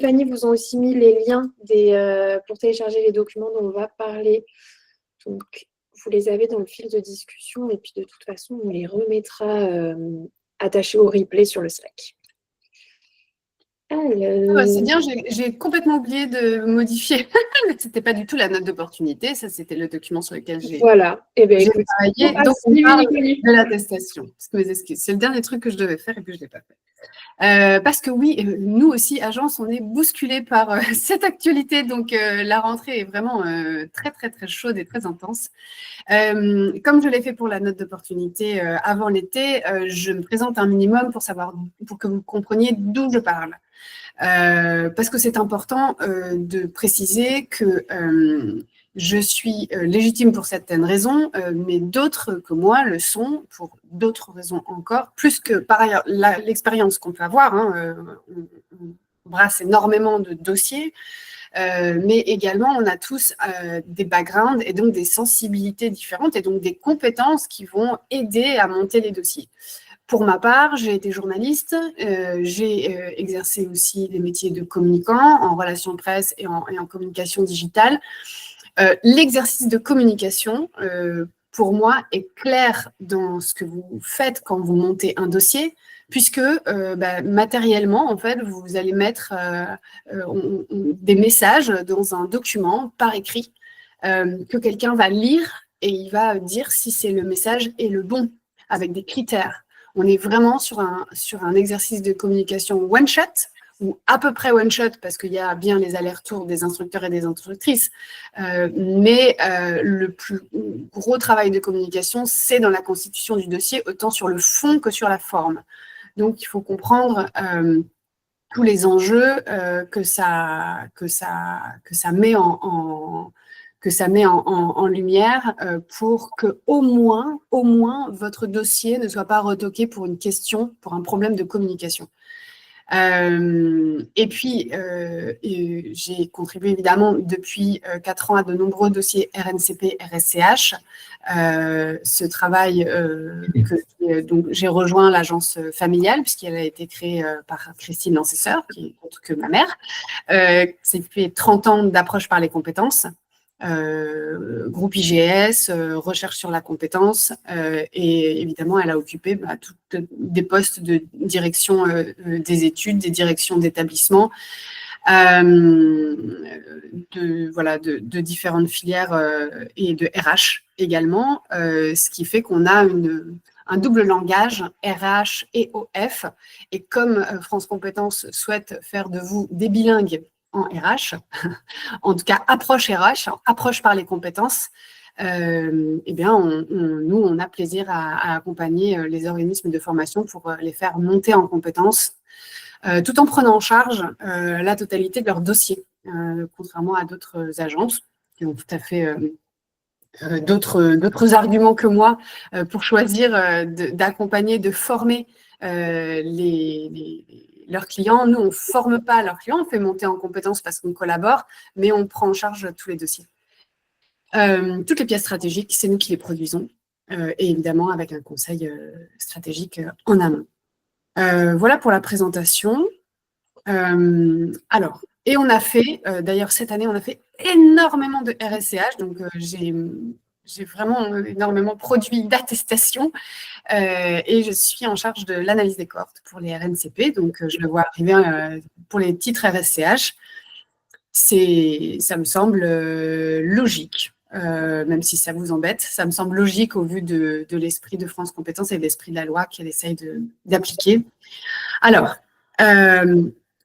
Fanny vous ont aussi mis les liens pour télécharger les documents dont on va parler. Donc, vous les avez dans le fil de discussion et puis de toute façon, on les remettra attachés au replay sur le Slack. C'est bien, j'ai complètement oublié de modifier. C'était pas du tout la note d'opportunité, ça c'était le document sur lequel j'ai voilà. travaillé. Donc on parle de l'attestation. Mes excuses. C'est le dernier truc que je devais faire et que je ne l'ai pas fait. Parce que oui, nous aussi, agence, on est bousculés par cette actualité. Donc la rentrée est vraiment très, très, très chaude et très intense. Comme je l'ai fait pour la note d'opportunité avant l'été, je me présente un minimum pour que vous compreniez d'où je parle. Parce que c'est important de préciser que je suis légitime pour certaines raisons, mais d'autres que moi le sont pour d'autres raisons encore, plus que par ailleurs l'expérience qu'on peut avoir. On brasse énormément de dossiers, mais également on a tous des backgrounds et donc des sensibilités différentes et donc des compétences qui vont aider à monter les dossiers. Pour ma part, j'ai été journaliste, j'ai exercé aussi des métiers de communicant en relations presse et en communication digitale. L'exercice de communication, pour moi, est clair dans ce que vous faites quand vous montez un dossier, puisque matériellement, en fait, vous allez mettre des messages dans un document par écrit que quelqu'un va lire et il va dire si c'est le message est le bon, avec des critères. On est vraiment sur un exercice de communication one-shot, ou à peu près one-shot, parce qu'il y a bien les allers-retours des instructeurs et des instructrices. Mais le plus gros travail de communication, c'est dans la constitution du dossier, autant sur le fond que sur la forme. Donc, il faut comprendre tous les enjeux que ça met en lumière pour que au moins votre dossier ne soit pas retoqué pour une question, pour un problème de communication. Et puis, j'ai contribué évidemment depuis 4 ans à de nombreux dossiers RNCP, RSCH. Ce travail, donc j'ai rejoint l'agence familiale puisqu'elle a été créée par Christine Lancesseur, qui est autre que ma mère. C'est fait 30 ans d'approche par les compétences. Groupe IGS, recherche sur la compétence, et évidemment, elle a occupé des postes de direction des études, des directions d'établissement, de différentes filières et de RH également, ce qui fait qu'on a un double langage RH et OF, et comme France Compétences souhaite faire de vous des bilingues en RH, en tout cas approche RH, approche par les compétences, eh bien, nous, on a plaisir à accompagner les organismes de formation pour les faire monter en compétences, tout en prenant en charge la totalité de leur dossier, contrairement à d'autres agences qui ont tout à fait d'autres arguments que moi pour choisir d'accompagner, de former leurs clients. Nous, on ne forme pas leurs clients, on fait monter en compétences parce qu'on collabore, mais on prend en charge tous les dossiers. Toutes les pièces stratégiques, c'est nous qui les produisons, et évidemment avec un conseil stratégique en amont. Voilà pour la présentation. Alors, et on a fait, d'ailleurs cette année, on a fait énormément de RSCH, donc j'ai vraiment énormément produit d'attestations, et je suis en charge de l'analyse des cohortes pour les RNCP, donc je le vois arriver pour les titres RSCH. Ça me semble logique, même si ça vous embête, ça me semble logique au vu de l'esprit de France Compétences et de l'esprit de la loi qu'elle essaye d'appliquer. Alors,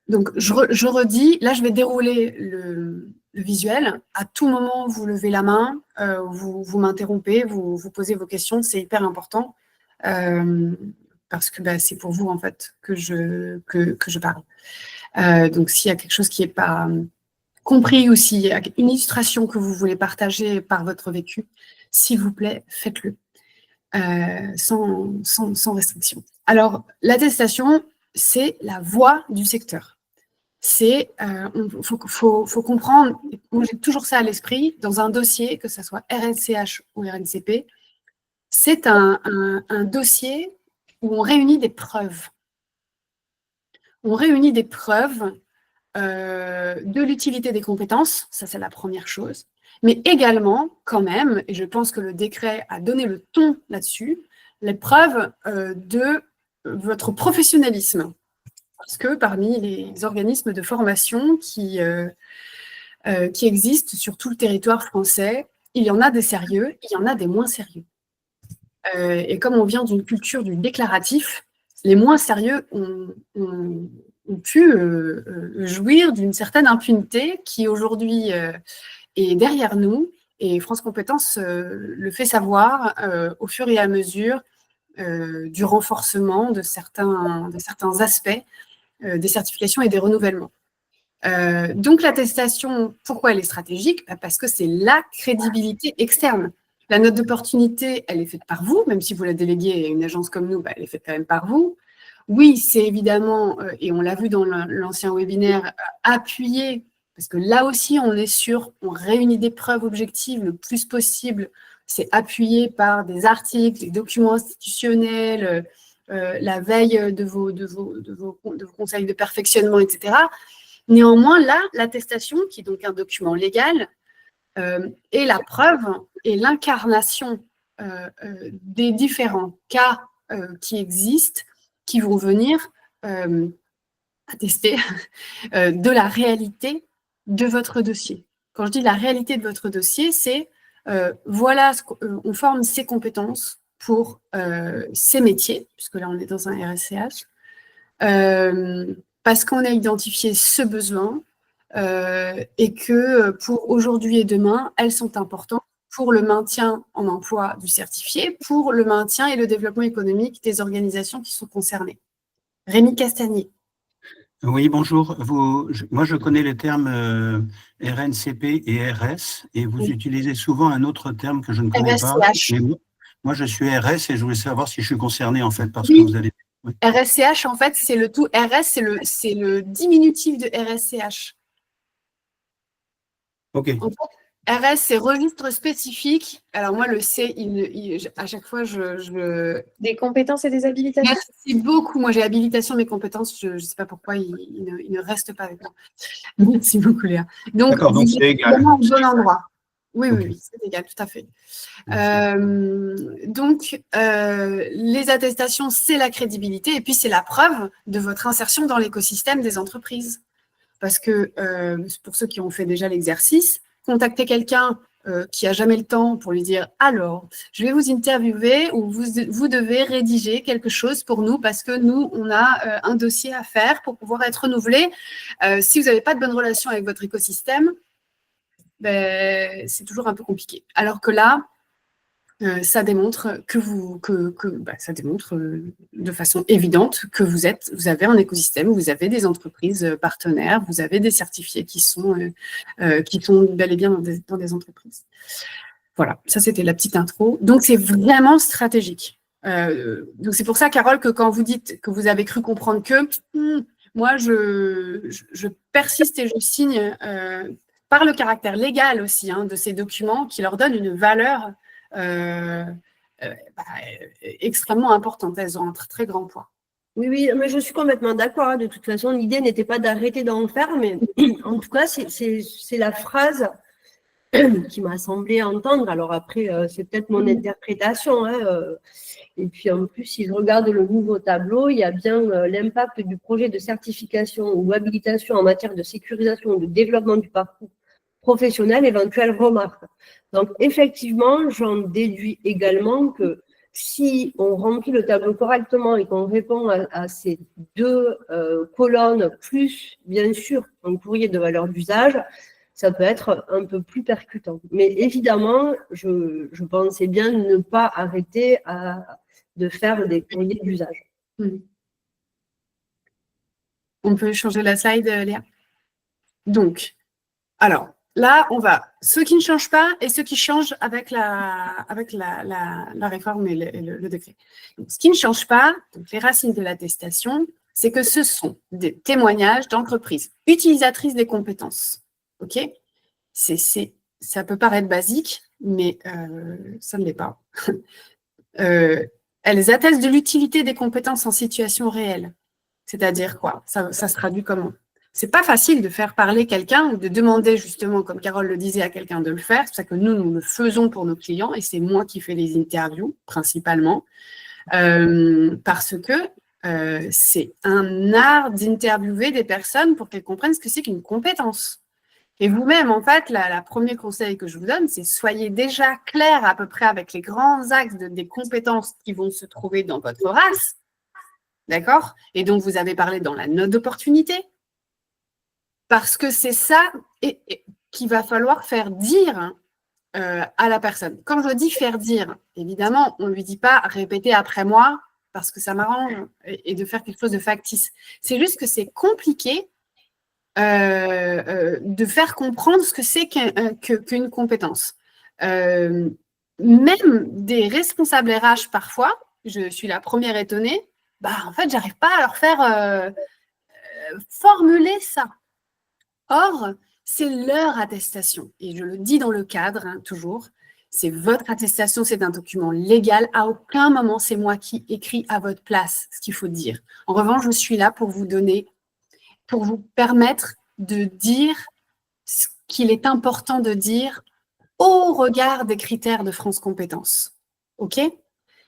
donc je redis, là je vais dérouler le visuel. À tout moment, vous levez la main, vous m'interrompez, vous posez vos questions, c'est hyper important, parce que c'est pour vous en fait que je parle. Donc s'il y a quelque chose qui n'est pas compris ou s'il y a une illustration que vous voulez partager par votre vécu, s'il vous plaît, faites-le, sans restriction. Alors, l'attestation, c'est la voix du secteur. Il faut comprendre, moi j'ai toujours ça à l'esprit, dans un dossier, que ce soit RNCH ou RNCP, c'est un dossier où on réunit des preuves. On réunit des preuves de l'utilité des compétences, ça c'est la première chose, mais également, quand même, et je pense que le décret a donné le ton là-dessus, les preuves de votre professionnalisme. Parce que parmi les organismes de formation qui existent sur tout le territoire français, il y en a des sérieux, il y en a des moins sérieux. Et comme on vient d'une culture du déclaratif, les moins sérieux ont pu jouir d'une certaine impunité qui aujourd'hui est derrière nous. Et France Compétences le fait savoir au fur et à mesure du renforcement de certains aspects des certifications et des renouvellements. Donc l'attestation, pourquoi elle est stratégique? Parce que c'est la crédibilité externe. La note d'opportunité, elle est faite par vous, même si vous la déléguez à une agence comme nous, elle est faite quand même par vous. Oui, c'est évidemment, et on l'a vu dans l'ancien webinaire, appuyé, parce que là aussi, on réunit des preuves objectives le plus possible. C'est appuyé par des articles, des documents institutionnels, la veille de vos conseils de perfectionnement, etc. Néanmoins, là, l'attestation, qui est donc un document légal, est la preuve et l'incarnation des différents cas qui existent, qui vont venir attester de la réalité de votre dossier. Quand je dis la réalité de votre dossier, c'est voilà, on forme ces compétences pour ces métiers, puisque là on est dans un RSCH, parce qu'on a identifié ce besoin et que pour aujourd'hui et demain, elles sont importantes pour le maintien en emploi du certifié, pour le maintien et le développement économique des organisations qui sont concernées. Rémi Castagnier. Oui, bonjour. Moi, je connais les termes RNCP et RS, et vous utilisez souvent un autre terme que je ne connais pas. Moi, je suis RS et je voulais savoir si je suis concerné, en fait, parce que vous allez... Oui. RSCH, en fait, c'est le tout. RS, c'est le diminutif de RSCH. OK. En fait, RS, c'est registre spécifique. Alors moi, le C, à chaque fois, Des compétences et des habilitations. Merci beaucoup. Moi, j'ai habilitation, mes compétences. Je ne sais pas pourquoi ils ne restent pas avec moi. Merci beaucoup, Léa. Donc, c'est égal. Vraiment au bon endroit. Oui, okay. Oui, c'est égal, tout à fait. Donc, les attestations, c'est la crédibilité et puis c'est la preuve de votre insertion dans l'écosystème des entreprises. Parce que, pour ceux qui ont fait déjà l'exercice, contacter quelqu'un qui n'a jamais le temps pour lui dire « Alors, je vais vous interviewer ou vous devez rédiger quelque chose pour nous parce que nous, on a un dossier à faire pour pouvoir être renouvelé. Si vous n'avez pas de bonne relation avec votre écosystème, c'est toujours un peu compliqué. » Alors que là, ça démontre ça démontre de façon évidente que vous avez un écosystème, vous avez des entreprises partenaires, vous avez des certifiés qui sont bel et bien dans des entreprises. Voilà, ça c'était la petite intro. Donc c'est vraiment stratégique. Donc c'est pour ça, Carole, que quand vous dites que vous avez cru comprendre que moi je persiste et je signe par le caractère légal aussi de ces documents qui leur donnent une valeur extrêmement importante. Elles ont un très grand poids. Oui, mais je suis complètement d'accord. De toute façon, l'idée n'était pas d'arrêter d'en faire, mais en tout cas, c'est la phrase qui m'a semblé entendre. Alors après, c'est peut-être mon interprétation. Et puis en plus, si je regarde le nouveau tableau, il y a bien l'impact du projet de certification ou habilitation en matière de sécurisation ou de développement du parcours professionnel, éventuelle remarque. Donc, effectivement, j'en déduis également que si on remplit le tableau correctement et qu'on répond à ces deux colonnes, plus, bien sûr, un courrier de valeur d'usage, ça peut être un peu plus percutant. Mais évidemment, je pensais bien ne pas arrêter de faire des courriers d'usage. On peut changer la slide, Léa? Donc, alors, là, on va ceux qui ne changent pas et ceux qui changent avec la réforme et le décret. Donc, ce qui ne change pas, donc les racines de l'attestation, c'est que ce sont des témoignages d'entreprises utilisatrices des compétences. OK? Ça peut paraître basique, mais ça ne l'est pas. Elles attestent de l'utilité des compétences en situation réelle. C'est-à-dire quoi? Ça se traduit comment? c'est pas facile de faire parler quelqu'un ou de demander justement, comme Carole le disait, à quelqu'un de le faire. C'est pour ça que nous le faisons pour nos clients et c'est moi qui fais les interviews principalement parce que c'est un art d'interviewer des personnes pour qu'elles comprennent ce que c'est qu'une compétence. Et vous-même, en fait, le premier conseil que je vous donne, c'est soyez déjà clair à peu près avec les grands axes des compétences qui vont se trouver dans votre race, d'accord? Et dont vous avez parlé dans la note d'opportunité. Parce que c'est ça qu'il va falloir faire dire à la personne. Quand je dis faire dire, évidemment, on ne lui dit pas répéter après moi parce que ça m'arrange et de faire quelque chose de factice. C'est juste que c'est compliqué de faire comprendre ce que c'est qu'une compétence. Même des responsables RH parfois, je suis la première étonnée, en fait, j'arrive pas à leur faire formuler ça. Or, c'est leur attestation. Et je le dis dans le cadre, toujours, c'est votre attestation, c'est un document légal. À aucun moment, c'est moi qui écris à votre place ce qu'il faut dire. En revanche, je suis là pour vous donner, pour vous permettre de dire ce qu'il est important de dire au regard des critères de France Compétences. OK ?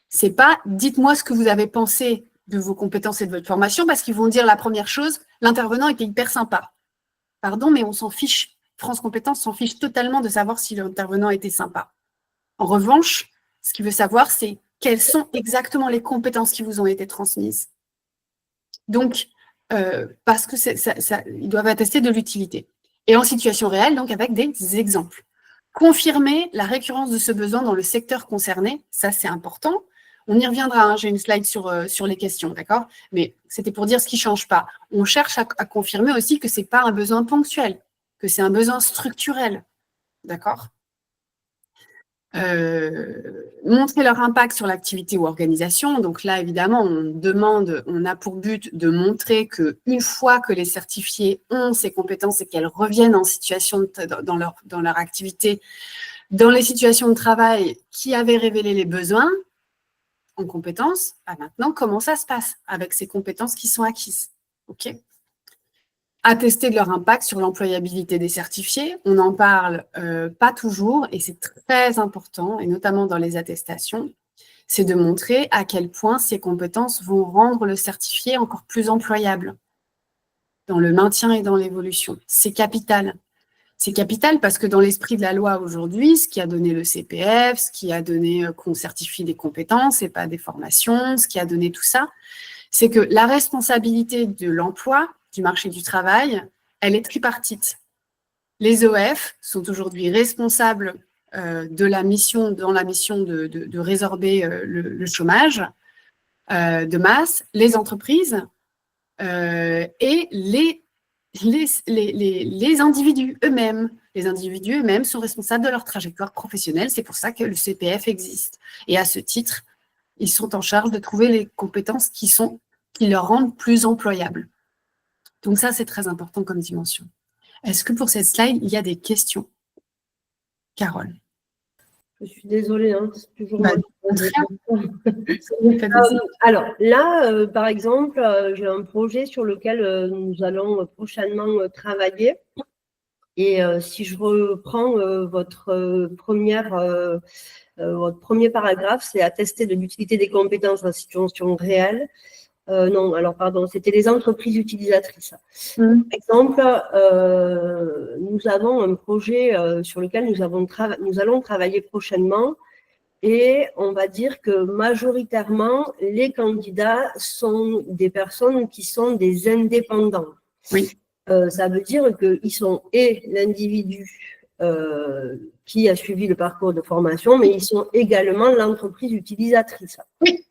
C'est pas « dites-moi ce que vous avez pensé de vos compétences et de votre formation » parce qu'ils vont dire la première chose, l'intervenant était hyper sympa. Pardon, mais on s'en fiche. France Compétences s'en fiche totalement de savoir si l'intervenant était sympa. En revanche, ce qu'il veut savoir, c'est quelles sont exactement les compétences qui vous ont été transmises. Donc, parce que ils doivent attester de l'utilité. Et en situation réelle, donc avec des exemples. Confirmer la récurrence de ce besoin dans le secteur concerné, ça c'est important. On y reviendra, hein, j'ai une slide sur les questions, d'accord? Mais c'était pour dire ce qui ne change pas. On cherche à confirmer aussi que ce n'est pas un besoin ponctuel, que c'est un besoin structurel, d'accord? Montrer leur impact sur l'activité ou organisation. Donc là, évidemment, on a pour but de montrer qu'une fois que les certifiés ont ces compétences et qu'elles reviennent en situation dans leur activité, dans les situations de travail qui avaient révélé les besoins, en compétences, maintenant, comment ça se passe avec ces compétences qui sont acquises? OK. Attester de leur impact sur l'employabilité des certifiés. On n'en parle pas toujours et c'est très important, et notamment dans les attestations, c'est de montrer à quel point ces compétences vont rendre le certifié encore plus employable dans le maintien et dans l'évolution. C'est capital. C'est capital parce que dans l'esprit de la loi aujourd'hui, ce qui a donné le CPF, ce qui a donné qu'on certifie des compétences et pas des formations, ce qui a donné tout ça, c'est que la responsabilité de l'emploi, du marché du travail, elle est tripartite. Les OF sont aujourd'hui responsables dans la mission de résorber le chômage de masse, les entreprises et les individus eux-mêmes. Les individus eux-mêmes sont responsables de leur trajectoire professionnelle. C'est pour ça que le CPF existe. Et à ce titre, ils sont en charge de trouver les compétences qui leur rendent plus employables. Donc ça, c'est très important comme dimension. Est-ce que pour cette slide, il y a des questions? Carole. Je suis désolée, hein, c'est toujours Alors là, par exemple, j'ai un projet sur lequel nous allons prochainement travailler. Et si je reprends votre premier paragraphe, c'est attester de l'utilité des compétences en situation réelle. Non, alors pardon, c'était les entreprises utilisatrices. Par exemple, nous avons un projet sur lequel nous allons travailler prochainement et on va dire que majoritairement, les candidats sont des personnes qui sont des indépendants. Oui. Ça veut dire qu'ils sont l'individu qui a suivi le parcours de formation, mais ils sont également l'entreprise utilisatrice. Oui.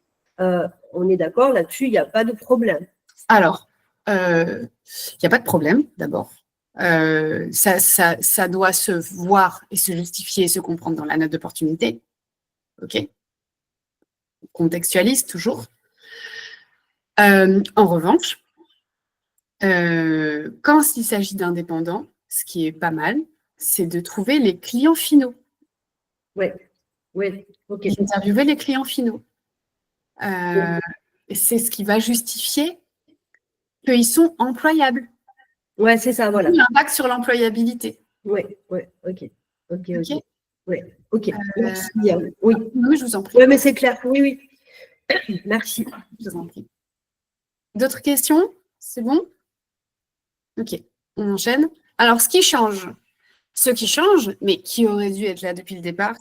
On est d'accord là-dessus, il n'y a pas de problème. Alors, il n'y a pas de problème, d'abord. Ça doit se voir et se justifier et se comprendre dans la note d'opportunité. OK. Contextualise toujours. En revanche, quand il s'agit d'indépendants, ce qui est pas mal, c'est de trouver les clients finaux. Oui, OK. Interviewer les clients finaux. C'est ce qui va justifier qu'ils sont employables. Ouais, c'est ça, voilà. L'impact sur l'employabilité. Oui, ok. Ok. Oui, ok. Merci. Oui, je vous en prie. Oui, mais c'est clair. Oui. Merci. Je vous en prie. D'autres questions? C'est bon? Ok, on enchaîne. Alors, ce qui change, mais qui aurait dû être là depuis le départ,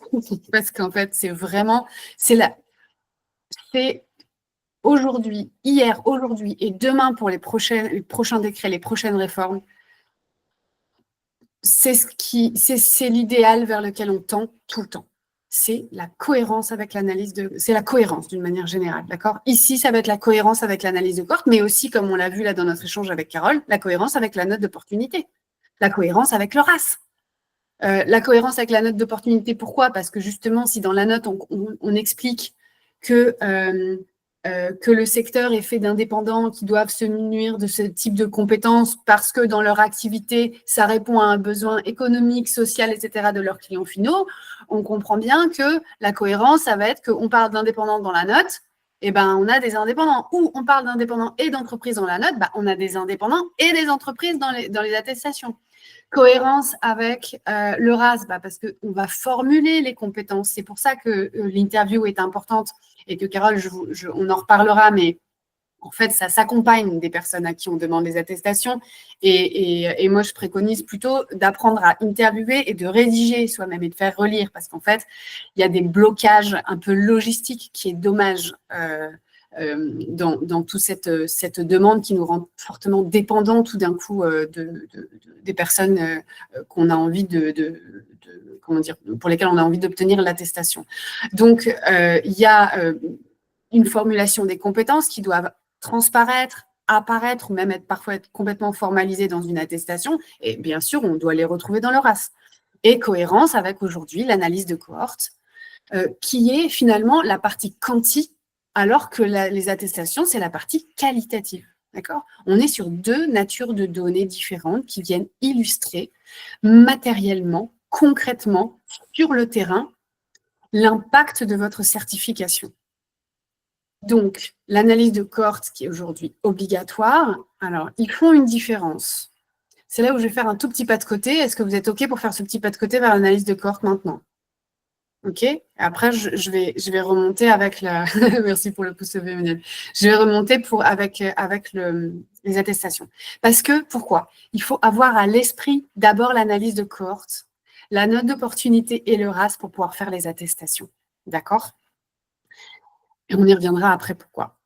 parce qu'en fait, c'est aujourd'hui, hier, aujourd'hui et demain pour les prochains décrets, les prochaines réformes, c'est l'idéal vers lequel on tend tout le temps. C'est la cohérence avec c'est la cohérence d'une manière générale, d'accord? Ici, ça va être la cohérence avec l'analyse de cohorte, mais aussi, comme on l'a vu là dans notre échange avec Carole, la cohérence avec la note d'opportunité, la cohérence avec le RAS. La cohérence avec la note d'opportunité, pourquoi? Parce que justement, si dans la note, on explique que le secteur est fait d'indépendants qui doivent se munir de ce type de compétences parce que dans leur activité, ça répond à un besoin économique, social, etc. de leurs clients finaux, on comprend bien que la cohérence, ça va être qu'on parle d'indépendants dans la note, et ben on a des indépendants. Ou on parle d'indépendants et d'entreprises dans la note, on a des indépendants et des entreprises dans les attestations. Cohérence avec le RAS, parce qu'on va formuler les compétences. C'est pour ça que l'interview est importante et que Carole, on en reparlera, mais en fait, ça s'accompagne des personnes à qui on demande des attestations. Et moi, je préconise plutôt d'apprendre à interviewer et de rédiger soi-même et de faire relire parce qu'en fait, il y a des blocages un peu logistiques qui est dommage dans toute cette demande qui nous rend fortement dépendants tout d'un coup des personnes qu'on a envie pour lesquelles on a envie d'obtenir l'attestation. Donc, il y a une formulation des compétences qui doivent transparaître, apparaître ou même parfois être complètement formalisées dans une attestation. Et bien sûr, on doit les retrouver dans le RAS. Et cohérence avec aujourd'hui l'analyse de cohorte, qui est finalement la partie quanti, alors que les attestations, c'est la partie qualitative. D'accord ? On est sur deux natures de données différentes qui viennent illustrer matériellement, concrètement, sur le terrain, l'impact de votre certification. Donc, l'analyse de cohorte qui est aujourd'hui obligatoire, alors, ils font une différence. C'est là où je vais faire un tout petit pas de côté. Est-ce que vous êtes OK pour faire ce petit pas de côté vers l'analyse de cohorte maintenant ? OK. Après, je vais remonter avec la… Merci pour le pouce levé, Emmanuel. Je vais remonter avec les attestations. Parce que, pourquoi ? Il faut avoir à l'esprit d'abord l'analyse de cohorte, la note d'opportunité et le RAS pour pouvoir faire les attestations. D'accord ? Et on y reviendra après pourquoi.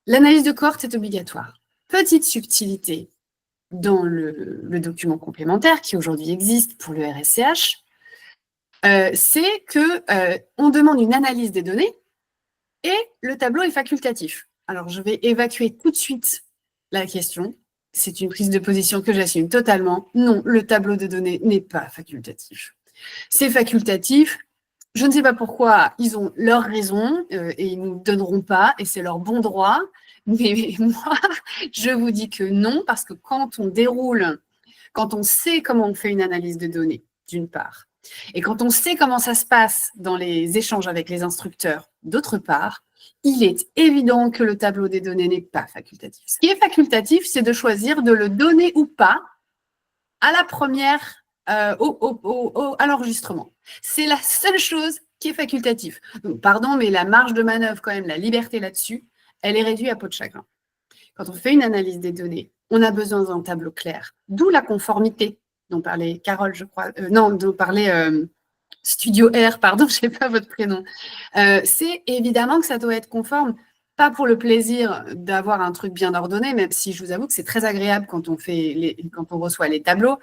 L'analyse de cohorte est obligatoire. Petite subtilité dans le document complémentaire qui aujourd'hui existe pour le RSCH, c'est qu'on demande une analyse des données et le tableau est facultatif. Alors, je vais évacuer tout de suite la question. C'est une prise de position que j'assume totalement. Non, le tableau de données n'est pas facultatif. C'est facultatif. Je ne sais pas pourquoi ils ont leur raison et ils ne nous donneront pas et c'est leur bon droit. Mais moi, je vous dis que non, parce que quand on sait comment on fait une analyse de données, d'une part, et quand on sait comment ça se passe dans les échanges avec les instructeurs, d'autre part, il est évident que le tableau des données n'est pas facultatif. Ce qui est facultatif, c'est de choisir de le donner ou pas à la première, à l'enregistrement. C'est la seule chose qui est facultative. Donc, pardon, mais la marge de manœuvre, quand même, la liberté là-dessus, elle est réduite à peau de chagrin. Quand on fait une analyse des données, on a besoin d'un tableau clair, d'où la conformité dont parlait Carole, je crois. Dont parlait Studio R, pardon, je ne sais pas votre prénom. C'est évidemment que ça doit être conforme, pas pour le plaisir d'avoir un truc bien ordonné, même si je vous avoue que c'est très agréable quand on reçoit les tableaux.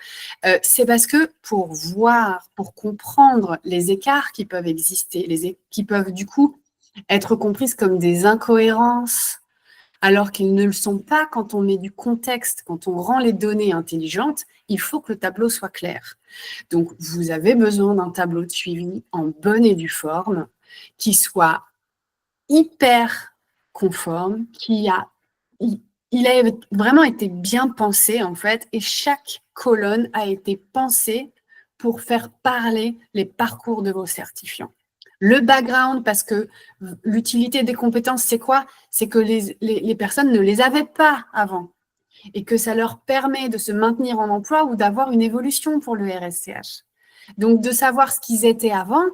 C'est parce que pour voir, pour comprendre les écarts qui peuvent exister, qui peuvent du coup être comprises comme des incohérences, alors qu'ils ne le sont pas quand on met du contexte, quand on rend les données intelligentes, il faut que le tableau soit clair. Donc, vous avez besoin d'un tableau de suivi en bonne et due forme, qui soit hyper conforme, il a vraiment été bien pensé, en fait, et chaque colonne a été pensée pour faire parler les parcours de vos certifiants. Le background, parce que l'utilité des compétences, c'est quoi ? C'est que les personnes ne les avaient pas avant. et que ça leur permet de se maintenir en emploi ou d'avoir une évolution pour le RSCH. Donc, de savoir ce qu'ils étaient avant,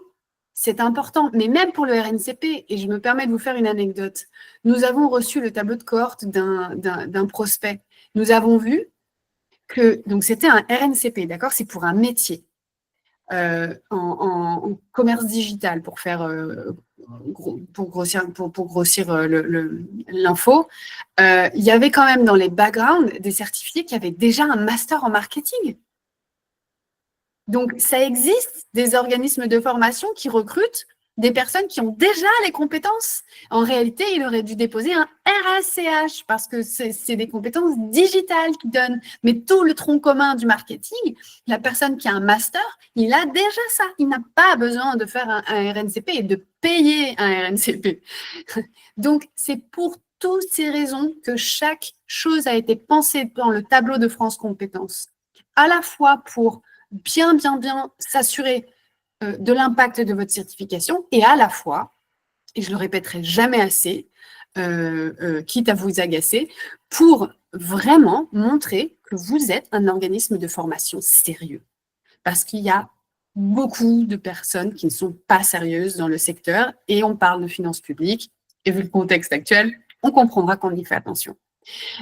c'est important. Mais même pour le RNCP, et je me permets de vous faire une anecdote, nous avons reçu le tableau de cohorte d'un prospect. Nous avons vu que, donc c'était un RNCP, d'accord, c'est pour un métier en commerce digital pour faire pour grossir l'info. Il y avait quand même dans les backgrounds des certifiés qui avaient déjà un master en marketing. Donc, ça existe des organismes de formation qui recrutent des personnes qui ont déjà les compétences. En réalité, il aurait dû déposer un RSCH parce que c'est des compétences digitales qui donnent. Mais tout le tronc commun du marketing, la personne qui a un master, il a déjà ça. Il n'a pas besoin de faire un RNCP et de payer un RNCP. Donc, c'est pour toutes ces raisons que chaque chose a été pensée dans le tableau de France Compétences, à la fois pour bien s'assurer de l'impact de votre certification et à la fois, et je le répéterai jamais assez, quitte à vous agacer, pour vraiment montrer que vous êtes un organisme de formation sérieux. Parce qu'il y a beaucoup de personnes qui ne sont pas sérieuses dans le secteur et on parle de finances publiques et vu le contexte actuel, on comprendra qu'on y fait attention.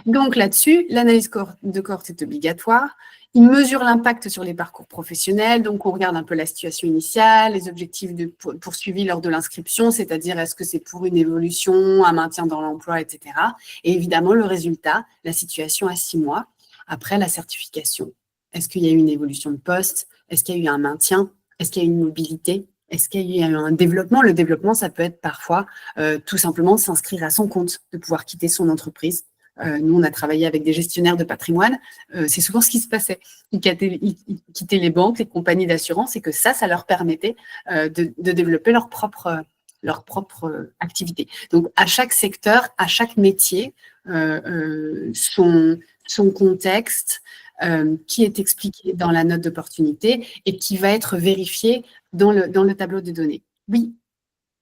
Donc là-dessus, l'analyse de cohorte est obligatoire. Il mesure l'impact sur les parcours professionnels, donc on regarde un peu la situation initiale, les objectifs poursuivis lors de l'inscription, c'est-à-dire est-ce que c'est pour une évolution, un maintien dans l'emploi, etc. Et évidemment, le résultat, la situation à 6 mois après la certification. Est-ce qu'il y a eu une évolution de poste? Est-ce qu'il y a eu un maintien? Est-ce qu'il y a eu une mobilité? Est-ce qu'il y a eu un développement? Le développement, ça peut être parfois tout simplement s'inscrire à son compte, de pouvoir quitter son entreprise. Nous, on a travaillé avec des gestionnaires de patrimoine. C'est souvent ce qui se passait. Ils quittaient les banques, les compagnies d'assurance et que ça leur permettait de développer leur propre activité. Donc, à chaque secteur, à chaque métier, son contexte qui est expliqué dans la note d'opportunité et qui va être vérifié dans le tableau de données. Oui,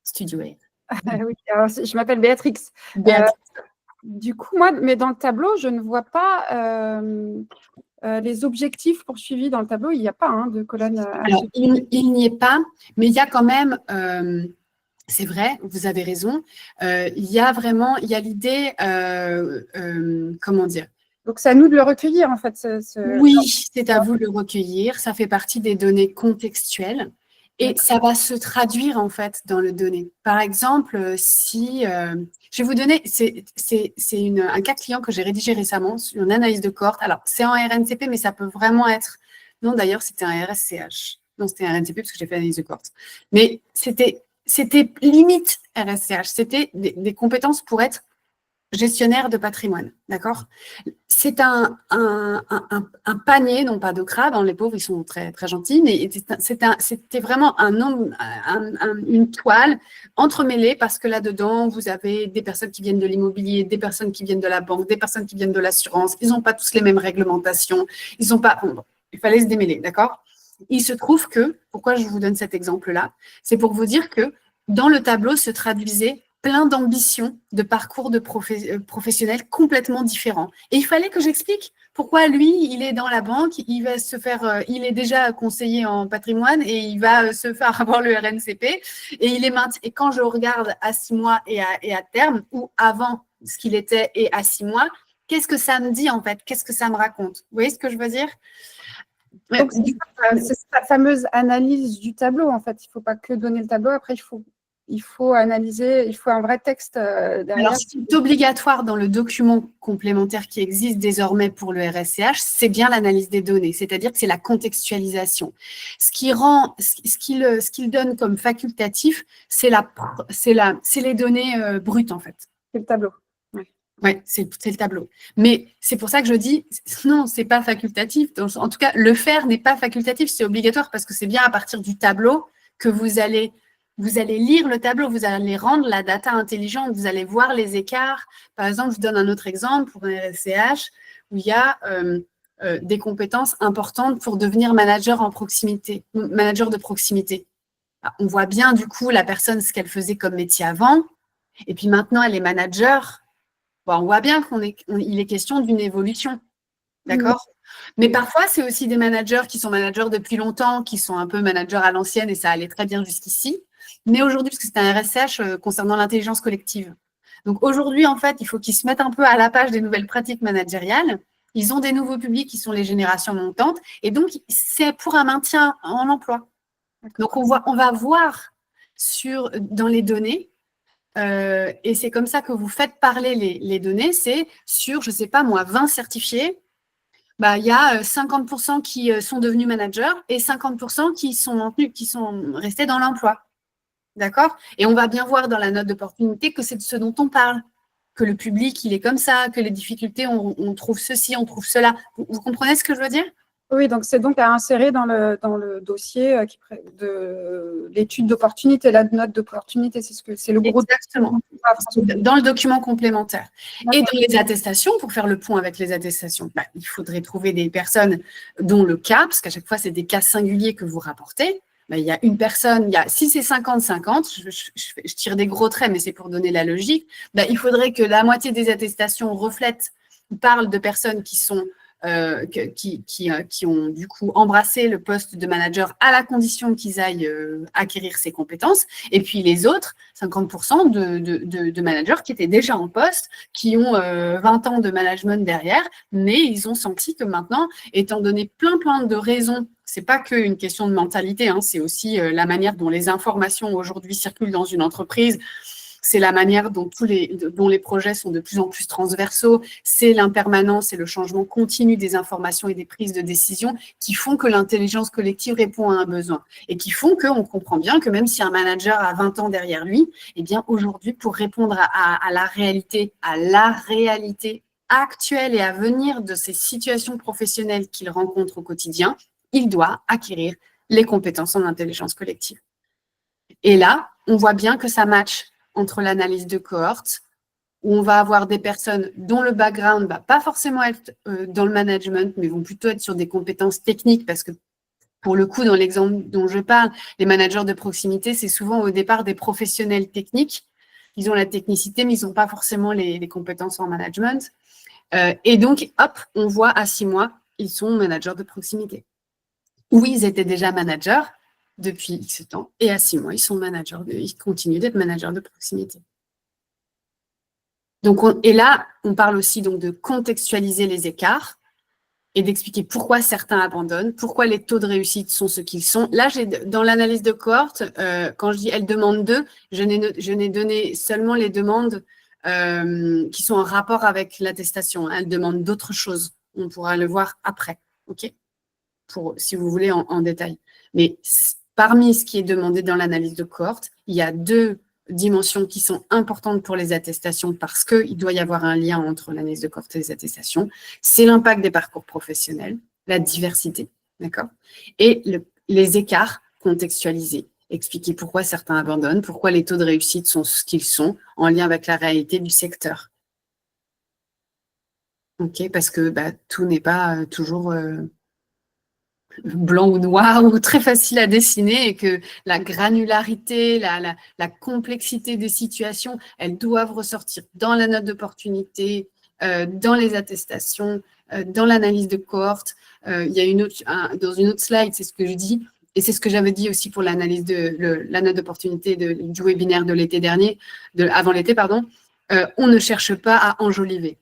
Studio Aid. Oui, alors, je m'appelle Béatrix. Du coup, moi, mais dans le tableau, je ne vois pas les objectifs poursuivis dans le tableau. Il n'y a pas de colonne. Alors, il n'y est pas, mais il y a quand même, c'est vrai, vous avez raison, il y a l'idée, comment dire? Donc, c'est à nous de le recueillir, en fait. Oui, c'est à vous de le recueillir. Ça fait partie des données contextuelles. Et ça va se traduire, en fait, dans le donné. Par exemple, si… je vais vous donner… C'est un cas client que j'ai rédigé récemment sur une analyse de cohorte. Alors, c'est en RNCP, mais ça peut vraiment être… Non, d'ailleurs, c'était un RSCH. Non, c'était un RNCP parce que j'ai fait analyse de cohorte. Mais c'était limite RSCH. C'était des compétences pour être gestionnaire de patrimoine, d'accord? C'est un panier, non pas de crabes, les pauvres, ils sont très, très gentils, mais c'était vraiment une toile entremêlée parce que là-dedans, vous avez des personnes qui viennent de l'immobilier, des personnes qui viennent de la banque, des personnes qui viennent de l'assurance, ils n'ont pas tous les mêmes réglementations, ils n'ont pas… Bon, il fallait se démêler, d'accord? Il se trouve que, pourquoi je vous donne cet exemple-là, c'est pour vous dire que dans le tableau se traduisait plein d'ambitions, de parcours de professionnels complètement différents. Et il fallait que j'explique pourquoi lui, il est dans la banque, il va se faire, il est déjà conseiller en patrimoine et il va se faire avoir le RNCP. Et quand je regarde à 6 mois et à terme, ou avant ce qu'il était et à 6 mois, qu'est-ce que ça me dit en fait? Qu'est-ce que ça me raconte? Vous voyez ce que je veux dire? Donc, c'est la fameuse analyse du tableau, en fait. Il ne faut pas que donner le tableau. Après, il faut analyser, il faut un vrai texte derrière. Alors, ce qui est obligatoire dans le document complémentaire qui existe désormais pour le RSCH, c'est bien l'analyse des données, c'est-à-dire que c'est la contextualisation. Ce qu'il donne comme facultatif, c'est les données brutes, en fait. C'est le tableau. Oui, c'est le tableau. Mais c'est pour ça que je dis, non, ce n'est pas facultatif. En tout cas, le faire n'est pas facultatif, c'est obligatoire parce que c'est bien à partir du tableau que vous allez lire le tableau, vous allez rendre la data intelligente, vous allez voir les écarts. Par exemple, je vous donne un autre exemple pour un RSCH où il y a des compétences importantes pour devenir manager de proximité. On voit bien du coup la personne, ce qu'elle faisait comme métier avant, et puis maintenant elle est manager Bon, on voit bien il est question d'une évolution. D'accord? Mais parfois, c'est aussi des managers qui sont managers depuis longtemps, qui sont un peu managers à l'ancienne et ça allait très bien jusqu'ici. Mais aujourd'hui, parce que c'est un RSCH concernant l'intelligence collective. Donc aujourd'hui, en fait, il faut qu'ils se mettent un peu à la page des nouvelles pratiques managériales. Ils ont des nouveaux publics qui sont les générations montantes. Et donc, c'est pour un maintien en emploi. Donc, on va voir dans les données, et c'est comme ça que vous faites parler les données, c'est sur, je ne sais pas moi, 20 certifiés, il y a 50% qui sont devenus managers et 50% qui sont restés dans l'emploi. D'accord? Et on va bien voir dans la note d'opportunité que c'est de ce dont on parle, que le public, il est comme ça, que les difficultés, on trouve ceci, on trouve cela. Vous comprenez ce que je veux dire? Oui, donc c'est donc à insérer dans le dossier de l'étude d'opportunité, la note d'opportunité, c'est le gros. Exactement. Dans le document complémentaire. Et dans les attestations, pour faire le point avec les attestations, il faudrait trouver des personnes dont le cas, parce qu'à chaque fois, c'est des cas singuliers que vous rapportez. Il y a une personne, si c'est 50-50, je tire des gros traits, mais c'est pour donner la logique, il faudrait que la moitié des attestations parlent de personnes qui sont qui ont du coup embrassé le poste de manager à la condition qu'ils aillent acquérir ces compétences. Et puis les autres, 50% de managers qui étaient déjà en poste, qui ont 20 ans de management derrière, mais ils ont senti que maintenant, étant donné plein de raisons, c'est pas qu'une question de mentalité, c'est aussi la manière dont les informations aujourd'hui circulent dans une entreprise. C'est la manière dont les projets sont de plus en plus transversaux, c'est l'impermanence et le changement continu des informations et des prises de décision qui font que l'intelligence collective répond à un besoin et qui font qu'on comprend bien que même si un manager a 20 ans derrière lui, eh bien aujourd'hui, pour répondre à la réalité actuelle et à venir de ces situations professionnelles qu'il rencontre au quotidien, il doit acquérir les compétences en intelligence collective. Et là, on voit bien que ça matche entre l'analyse de cohorte, où on va avoir des personnes dont le background ne va pas forcément être dans le management, mais vont plutôt être sur des compétences techniques, parce que pour le coup, dans l'exemple dont je parle, les managers de proximité, c'est souvent au départ des professionnels techniques. Ils ont la technicité, mais ils n'ont pas forcément les compétences en management. Et donc, hop, on voit à 6 mois, ils sont managers de proximité. Ou ils étaient déjà managers depuis X temps, et à 6 mois, ils continuent d'être managers de proximité. Donc, et là, on parle aussi donc de contextualiser les écarts et d'expliquer pourquoi certains abandonnent, pourquoi les taux de réussite sont ce qu'ils sont. Là, dans l'analyse de cohorte, quand je dis « elle demande d'eux », je n'ai donné seulement les demandes qui sont en rapport avec l'attestation. Elle demande d'autres choses. On pourra le voir après, ok ? Si vous voulez en détail. Mais parmi ce qui est demandé dans l'analyse de cohorte, il y a 2 dimensions qui sont importantes pour les attestations parce qu'il doit y avoir un lien entre l'analyse de cohorte et les attestations. C'est l'impact des parcours professionnels, la diversité, d'accord ? Et les écarts contextualisés. Expliquer pourquoi certains abandonnent, pourquoi les taux de réussite sont ce qu'ils sont en lien avec la réalité du secteur. Ok, parce que tout n'est pas toujours blanc ou noir ou très facile à dessiner et que la granularité, la complexité des situations, elles doivent ressortir dans la note d'opportunité, dans les attestations, dans l'analyse de cohorte. Il y a dans une autre slide, c'est ce que je dis, et c'est ce que j'avais dit aussi pour l'analyse de la note d'opportunité du webinaire de l'été dernier, avant l'été, pardon. On ne cherche pas à enjoliver.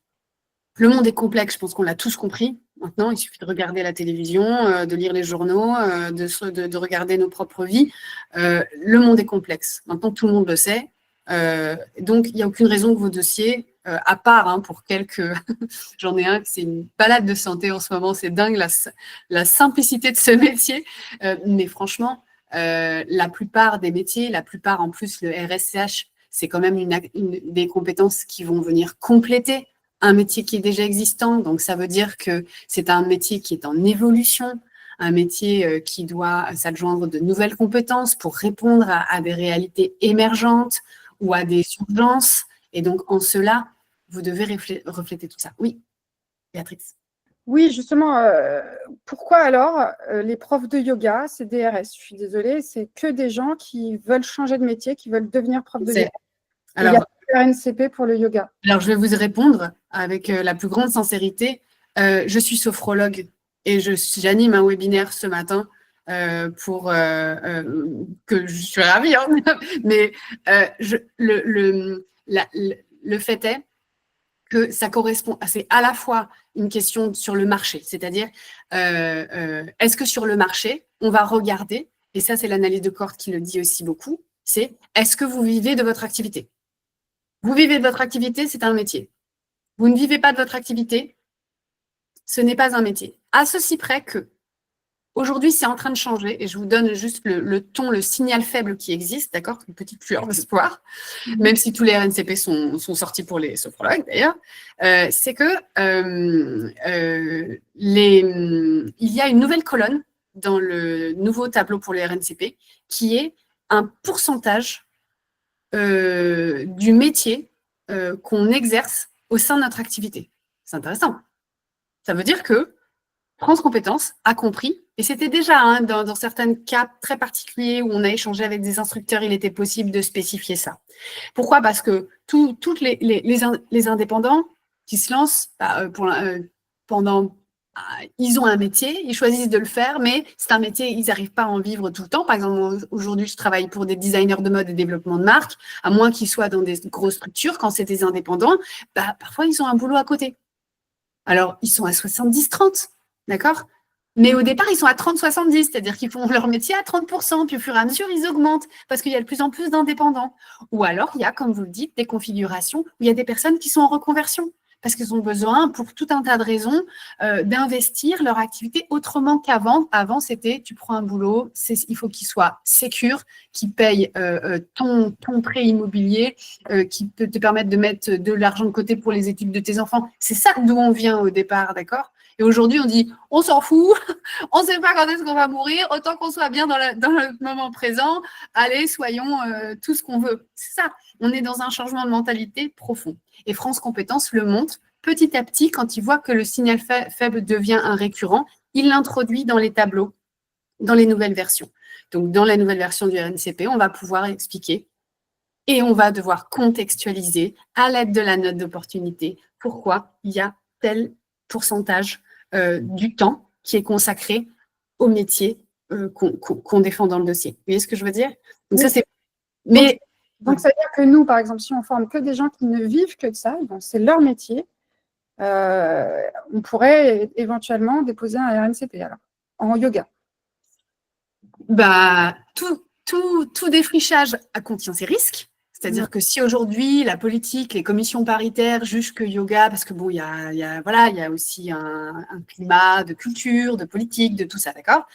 Le monde est complexe, je pense qu'on l'a tous compris. Maintenant, il suffit de regarder la télévision, de lire les journaux, de regarder nos propres vies. Le monde est complexe. Maintenant, tout le monde le sait. Donc, il n'y a aucune raison que vos dossiers, à part pour quelques… J'en ai un, c'est une balade de santé en ce moment. C'est dingue la simplicité de ce métier. Mais franchement, la plupart des métiers, la plupart en plus, le RSCH, c'est quand même des compétences qui vont venir compléter un métier qui est déjà existant, donc ça veut dire que c'est un métier qui est en évolution, un métier qui doit s'adjoindre de nouvelles compétences pour répondre à des réalités émergentes ou à des urgences. Et donc, en cela, vous devez refléter tout ça. Oui, Béatrix. Oui, justement, pourquoi alors les profs de yoga, c'est DRS? Je suis désolée, c'est que des gens qui veulent changer de métier, qui veulent devenir prof de yoga. Alors, RNCP pour le yoga? Alors, je vais vous répondre avec la plus grande sincérité. Je suis sophrologue et j'anime un webinaire ce matin pour que je suis ravie, hein, mais le fait est que ça correspond, c'est à la fois une question sur le marché, c'est-à-dire est-ce que sur le marché, on va regarder, et ça c'est l'analyse de cohorte qui le dit aussi beaucoup, c'est est-ce que vous vivez de votre activité? Vous vivez de votre activité, c'est un métier. Vous ne vivez pas de votre activité, ce n'est pas un métier. À ceci près que aujourd'hui, c'est en train de changer, et je vous donne juste le ton, le signal faible qui existe, d'accord? Une petite lueur d'espoir, même si tous les RNCP sont sortis pour les sophrologues d'ailleurs, c'est que il y a une nouvelle colonne dans le nouveau tableau pour les RNCP qui est un pourcentage du métier qu'on exerce au sein de notre activité. C'est intéressant. Ça veut dire que France Compétences a compris, et c'était déjà dans certains cas très particuliers où on a échangé avec des instructeurs, il était possible de spécifier ça. Pourquoi? Parce que tous les indépendants qui se lancent ils ont un métier, ils choisissent de le faire, mais c'est un métier, ils n'arrivent pas à en vivre tout le temps. Par exemple, aujourd'hui, je travaille pour des designers de mode et développement de marque, à moins qu'ils soient dans des grosses structures, quand c'est des indépendants, parfois ils ont un boulot à côté. Alors, ils sont à 70-30, d'accord? Mais au départ, ils sont à 30-70, c'est-à-dire qu'ils font leur métier à 30%, puis au fur et à mesure, ils augmentent parce qu'il y a de plus en plus d'indépendants. Ou alors, il y a, comme vous le dites, des configurations où il y a des personnes qui sont en reconversion parce qu'ils ont besoin, pour tout un tas de raisons, d'investir leur activité autrement qu'avant. Avant, c'était, tu prends un boulot, il faut qu'il soit sécure, qui paye ton prêt immobilier, qui peut te permettre de mettre de l'argent de côté pour les études de tes enfants. C'est ça d'où on vient au départ, d'accord? Et aujourd'hui, on dit, on s'en fout, on ne sait pas quand est-ce qu'on va mourir, autant qu'on soit bien dans le moment présent, allez, soyons tout ce qu'on veut. C'est ça, on est dans un changement de mentalité profond. Et France Compétences le montre petit à petit, quand il voit que le signal faible devient un récurrent, il l'introduit dans les tableaux, dans les nouvelles versions. Donc, dans la nouvelle version du RNCP, on va pouvoir expliquer et on va devoir contextualiser à l'aide de la note d'opportunité pourquoi il y a tel pourcentage du temps qui est consacré au métier qu'on défend dans le dossier. Vous voyez ce que je veux dire? Donc, ça, c'est... Mais... Donc, ça veut dire que nous, par exemple, si on forme que des gens qui ne vivent que de ça, c'est leur métier, on pourrait éventuellement déposer un RNCP alors, en yoga. Tout défrichage contient ses risques. C'est-à-dire que si aujourd'hui, la politique, les commissions paritaires jugent que yoga, parce que bon, il y a aussi un climat de culture, de politique, de tout ça, d'accord?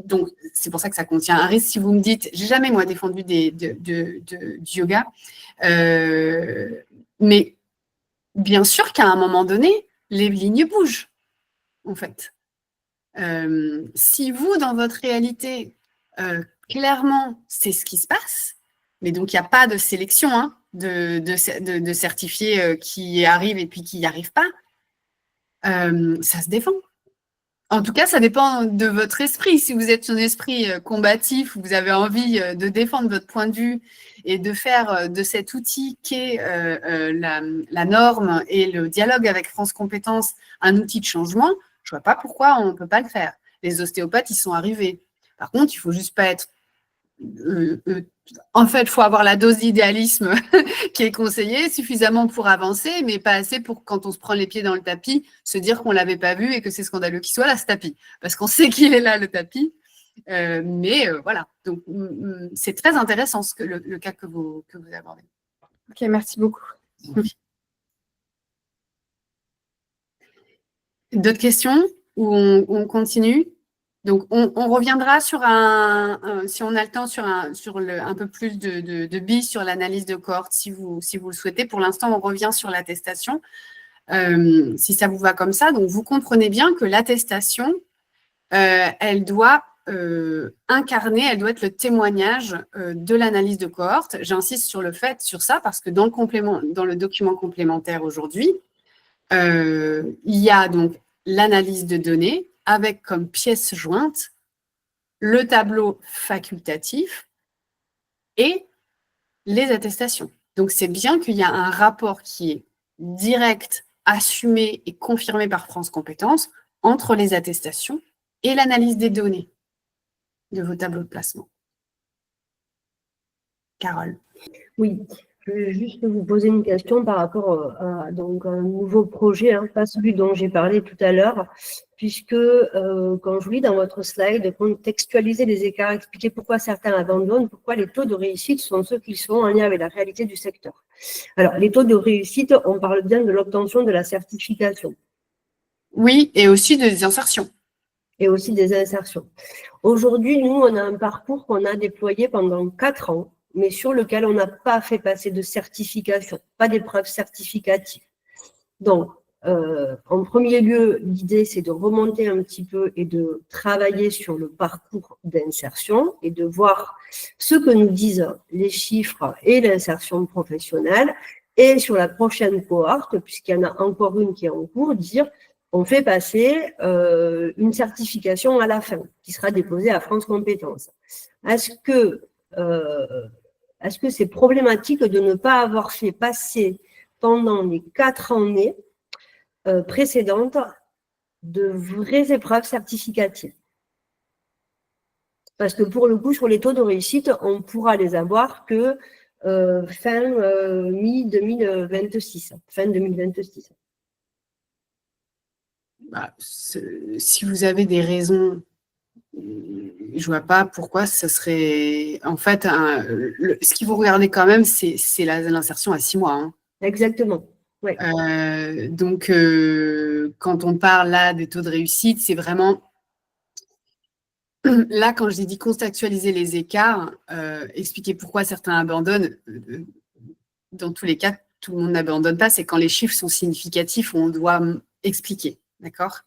Donc, c'est pour ça que ça contient un risque. Si vous me dites, j'ai jamais, moi, défendu du yoga, mais bien sûr qu'à un moment donné, les lignes bougent, en fait. Si vous, dans votre réalité, clairement, c'est ce qui se passe, mais donc il n'y a pas de sélection de certifiés qui arrivent et puis qui n'y arrivent pas, ça se défend. En tout cas, ça dépend de votre esprit. Si vous êtes un esprit combatif, vous avez envie de défendre votre point de vue et de faire de cet outil qu'est la norme et le dialogue avec France Compétences un outil de changement, je ne vois pas pourquoi on ne peut pas le faire. Les ostéopathes, ils sont arrivés. Par contre, il ne faut juste pas être... en fait, il faut avoir la dose d'idéalisme qui est conseillée, suffisamment pour avancer, mais pas assez pour, quand on se prend les pieds dans le tapis, se dire qu'on ne l'avait pas vu et que c'est scandaleux qu'il soit là, ce tapis. Parce qu'on sait qu'il est là, le tapis. Voilà. Donc, c'est très intéressant le cas que vous abordez. Ok, merci beaucoup. D'autres questions ou on continue? Donc, on reviendra sur si on a le temps, sur un peu plus de billes sur l'analyse de cohorte, si vous le souhaitez. Pour l'instant, on revient sur l'attestation, si ça vous va comme ça. Donc, vous comprenez bien que l'attestation, elle doit incarner, elle doit être le témoignage de l'analyse de cohorte. J'insiste sur ça, parce que dans le document complémentaire aujourd'hui, il y a donc l'analyse de données avec comme pièce jointe le tableau facultatif et les attestations. Donc, c'est bien qu'il y a un rapport qui est direct, assumé et confirmé par France Compétences entre les attestations et l'analyse des données de vos tableaux de placement. Carole. Oui, je vais juste vous poser une question par rapport à donc, un nouveau projet, hein, pas celui dont j'ai parlé tout à l'heure, puisque quand je lis dans votre slide, contextualiser les écarts, expliquer pourquoi certains abandonnent, pourquoi les taux de réussite sont ceux qu'ils sont en lien avec la réalité du secteur. Alors, les taux de réussite, on parle bien de l'obtention de la certification. Oui, et aussi des insertions. Et aussi des insertions. Aujourd'hui, nous, on a un parcours qu'on a déployé pendant 4 ans, mais sur lequel on n'a pas fait passer de certification, pas d'épreuves certificatives. Donc, en premier lieu, l'idée, c'est de remonter un petit peu et de travailler sur le parcours d'insertion et de voir ce que nous disent les chiffres et l'insertion professionnelle. Et sur la prochaine cohorte, puisqu'il y en a encore une qui est en cours, dire on fait passer une certification à la fin, qui sera déposée à France Compétences. Est-ce que c'est problématique de ne pas avoir fait passer pendant les 4 années précédentes de vraies épreuves certificatives? Parce que pour le coup, sur les taux de réussite, on pourra les avoir que fin mi-2026, fin 2026. Bah, si vous avez des raisons, je ne vois pas pourquoi ce serait… En fait, ce qu'il faut regarder quand même, c'est l'insertion à 6 mois. Hein. Exactement. Ouais. Donc, quand on parle là des taux de réussite, c'est vraiment… Là, quand j'ai dit contextualiser les écarts, expliquer pourquoi certains abandonnent, dans tous les cas, tout le monde n'abandonne pas, c'est quand les chiffres sont significatifs, on doit expliquer, d'accord?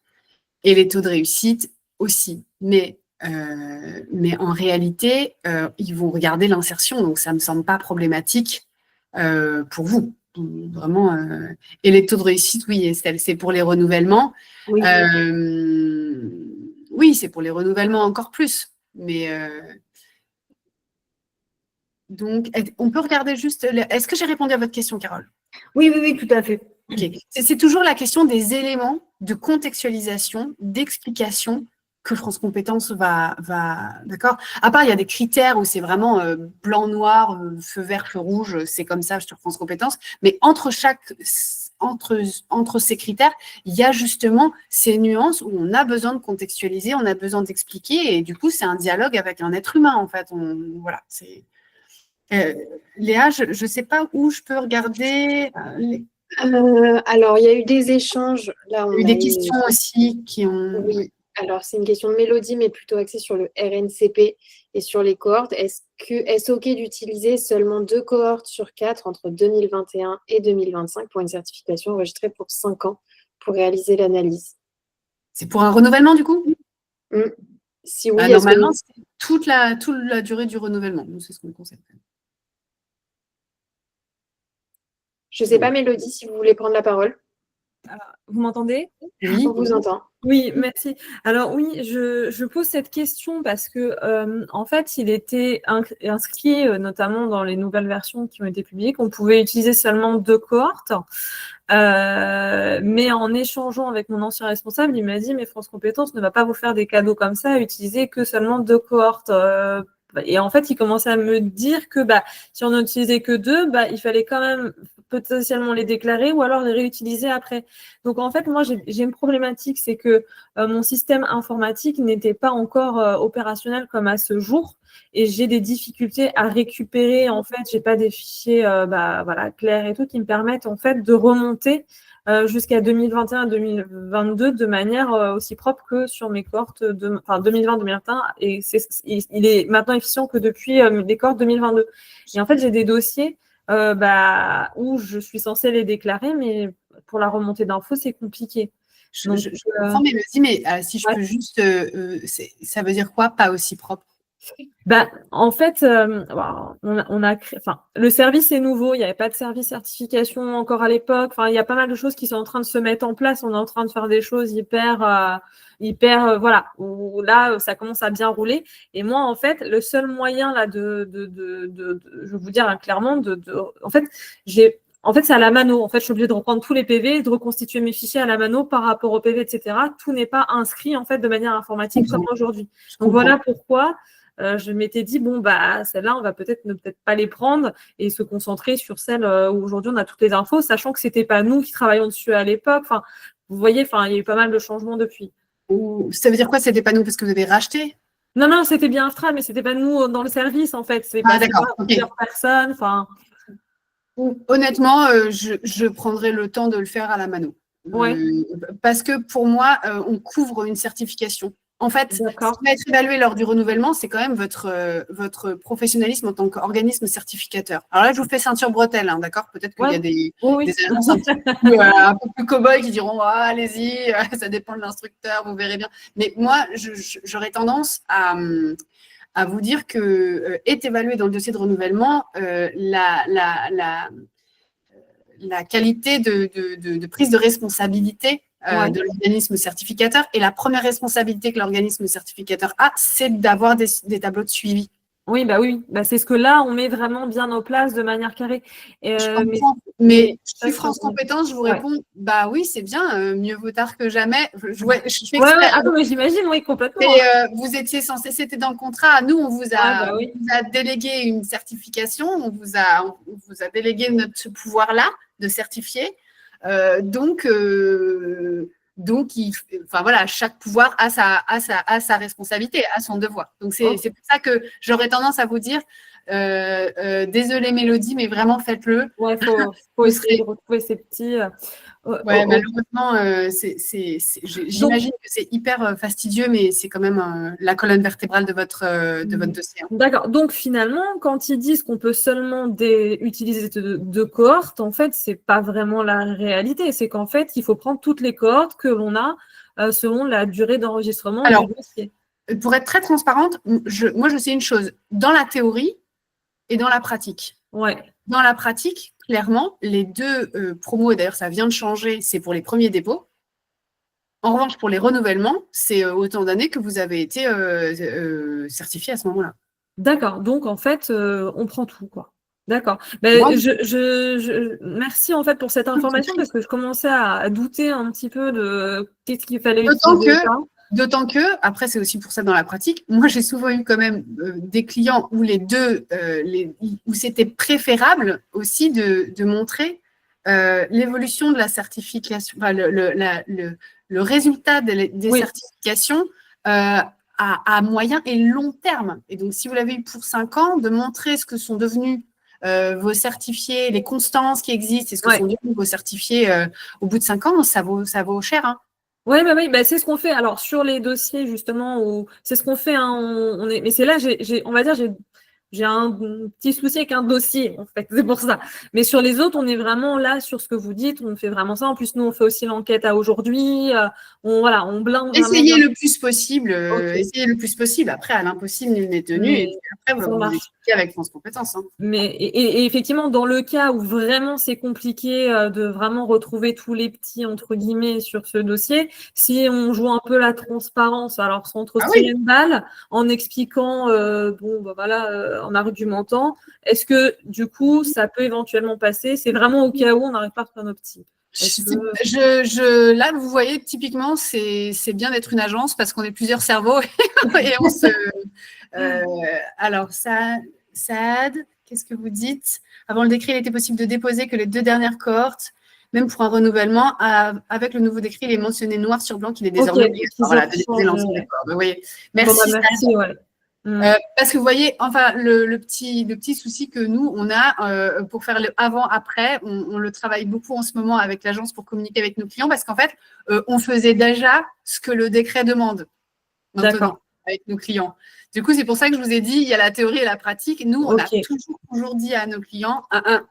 Et les taux de réussite aussi. Mais en réalité, ils vont regarder l'insertion, donc ça ne me semble pas problématique pour vous. Vraiment. Et les taux de réussite, oui, Estelle, c'est pour les renouvellements. Oui. Oui, c'est pour les renouvellements encore plus. Mais donc, on peut regarder juste… Est-ce que j'ai répondu à votre question, Carole? Oui, tout à fait. Okay. C'est toujours la question des éléments de contextualisation, d'explication que France Compétences va d'accord. À part, il y a des critères où c'est vraiment blanc, noir, feu vert, feu rouge, c'est comme ça sur France Compétences. Mais entre ces critères, il y a justement ces nuances où on a besoin de contextualiser, on a besoin d'expliquer, et du coup, c'est un dialogue avec un être humain, en fait. Voilà, c'est… Léa, je ne sais pas où je peux regarder… Alors, il y a eu des échanges. Là, il y a eu des questions aussi qui ont… Oui, alors c'est une question de Mélodie, mais plutôt axée sur le RNCP et sur les cohortes. Est-ce OK d'utiliser seulement 2 cohortes sur 4 entre 2021 et 2025 pour une certification enregistrée pour 5 ans pour réaliser l'analyse? C'est pour un renouvellement, du coup? Si oui, normalement, c'est toute la durée du renouvellement. Nous, c'est ce qu'on conseille. Je ne sais pas, Mélodie, si vous voulez prendre la parole. Alors, vous m'entendez? Oui, on vous entend. Oui, merci. Alors oui, je pose cette question parce que en fait, il était inscrit, notamment dans les nouvelles versions qui ont été publiées, qu'on pouvait utiliser seulement 2 cohortes. Mais en échangeant avec mon ancien responsable, il m'a dit mais France Compétences ne va pas vous faire des cadeaux comme ça, utiliser que seulement 2 cohortes. Et en fait, il commençait à me dire que si on n'utilisait que 2, il fallait quand même potentiellement les déclarer ou alors les réutiliser après. Donc en fait, moi, j'ai une problématique, c'est que mon système informatique n'était pas encore opérationnel comme à ce jour et j'ai des difficultés à récupérer. En fait, j'ai pas des fichiers clairs et tout qui me permettent en fait de remonter jusqu'à 2021-2022 de manière aussi propre que sur mes cohortes 2020-2021 et il est maintenant efficient que depuis les cohortes 2022. Et en fait, j'ai des dossiers où je suis censée les déclarer, mais pour la remontée d'infos, c'est compliqué. Je comprends, mais si je peux juste… ça veut dire quoi, pas aussi propre? En fait, le service est nouveau. Il n'y avait pas de service certification encore à l'époque. Enfin, il y a pas mal de choses qui sont en train de se mettre en place. On est en train de faire des choses voilà, où là, ça commence à bien rouler. Et moi, en fait, le seul moyen là je vais vous dire clairement, en fait, c'est à la mano. En fait, je suis obligée de reprendre tous les PV, de reconstituer mes fichiers à la mano par rapport au PV, etc. Tout n'est pas inscrit en fait de manière informatique comme aujourd'hui. Donc voilà pourquoi. Je m'étais dit, celles-là, on va peut-être ne pas les prendre et se concentrer sur celles où aujourd'hui on a toutes les infos, sachant que c'était pas nous qui travaillions dessus à l'époque. Enfin, vous voyez, il y a eu pas mal de changements depuis. Ça veut dire quoi, c'était pas nous parce que vous avez racheté? Non, c'était bien Astra, mais c'était pas nous dans le service en fait. C'est plusieurs personnes. Enfin. Honnêtement, je prendrai le temps de le faire à la mano. Ouais. Parce que pour moi, on couvre une certification. En fait, ce qui va être évalué lors du renouvellement, c'est quand même votre professionnalisme en tant qu'organisme certificateur. Alors là, je vous fais ceinture bretelle, hein, d'accord? Peut-être qu'il y a des annonces un peu plus cow-boys qui diront allez-y, ça dépend de l'instructeur, vous verrez bien. Mais moi, j'aurais tendance à vous dire que est évalué dans le dossier de renouvellement la qualité de prise de responsabilité de l'organisme certificateur. Et la première responsabilité que l'organisme certificateur a, c'est d'avoir des tableaux de suivi. Oui, c'est ce que là, on met vraiment bien en place de manière carrée. Mais je suis France Compétences, je vous réponds, oui, c'est bien, mieux vaut tard que jamais. Mais j'imagine, oui, complètement. Et vous étiez censé, c'était dans le contrat. Nous, on vous a délégué une certification, on vous a délégué notre pouvoir-là de certifier. Donc, chaque pouvoir a sa responsabilité, a son devoir. Donc, c'est pour ça que j'aurais tendance à vous dire, désolée Mélodie, mais vraiment faites-le. Ouais, faut essayer de retrouver ces petits. Malheureusement, j'imagine que c'est hyper fastidieux, mais c'est quand même la colonne vertébrale de votre dossier. D'accord. Donc finalement, quand ils disent qu'on peut seulement utiliser deux cohortes, en fait, c'est pas vraiment la réalité. C'est qu'en fait, il faut prendre toutes les cohortes que l'on a selon la durée d'enregistrement du dossier. Pour être très transparente, moi, je sais une chose. Dans la théorie et dans la pratique. Ouais. Dans la pratique, clairement, les deux promos, et d'ailleurs ça vient de changer, c'est pour les premiers dépôts. En revanche, pour les renouvellements, c'est autant d'années que vous avez été certifié à ce moment-là. D'accord. Donc, en fait, on prend tout, quoi. D'accord. Merci, en fait, pour cette information, parce que je commençais à douter un petit peu de qu'est-ce qu'il fallait utiliser. D'autant que, après, c'est aussi pour ça dans la pratique, moi, j'ai souvent eu quand même des clients où où c'était préférable aussi de montrer l'évolution de la certification, le résultat des certifications à moyen et long terme. Et donc, si vous l'avez eu pour 5 ans, de montrer ce que sont devenus vos certifiés, les constances qui existent et ce que sont devenus vos certifiés au bout de 5 ans, ça vaut cher, hein. Oui, c'est ce qu'on fait. Alors, sur les dossiers, justement, c'est ce qu'on fait. Hein, mais c'est là, on va dire, j'ai un petit souci avec un dossier, en fait, c'est pour ça. Mais sur les autres, on est vraiment là sur ce que vous dites, on fait vraiment ça. En plus, nous, on fait aussi l'enquête à aujourd'hui. On blinde. Essayez le plus possible. Essayez le plus possible. Après, à l'impossible, nul n'est tenu. Et puis après, vous expliquer avec France Compétences. Hein. Et effectivement, dans le cas où vraiment c'est compliqué de vraiment retrouver tous les petits, entre guillemets, sur ce dossier, si on joue un peu la transparence, alors sans trop tirer une balle, en expliquant, en argumentant, est-ce que du coup, ça peut éventuellement passer? C'est vraiment au cas où on n'arrive pas à faire nos petits. Là, vous voyez, typiquement, c'est bien d'être une agence parce qu'on est plusieurs cerveaux et on se. Alors, Saad, qu'est-ce que vous dites? Avant le décret, il était possible de déposer que les 2 dernières cohortes, même pour un renouvellement. Avec le nouveau décret, il est mentionné noir sur blanc qu'il est désormais obligatoire de déposer l'ensemble des cohortes. Vous voyez. Merci. Merci. Parce que vous voyez, enfin, le petit souci que nous, on a pour faire le avant-après, on le travaille beaucoup en ce moment avec l'agence pour communiquer avec nos clients parce qu'en fait, on faisait déjà ce que le décret demande maintenant avec nos clients. Du coup, c'est pour ça que je vous ai dit, il y a la théorie et la pratique. Nous, on a toujours dit à nos clients,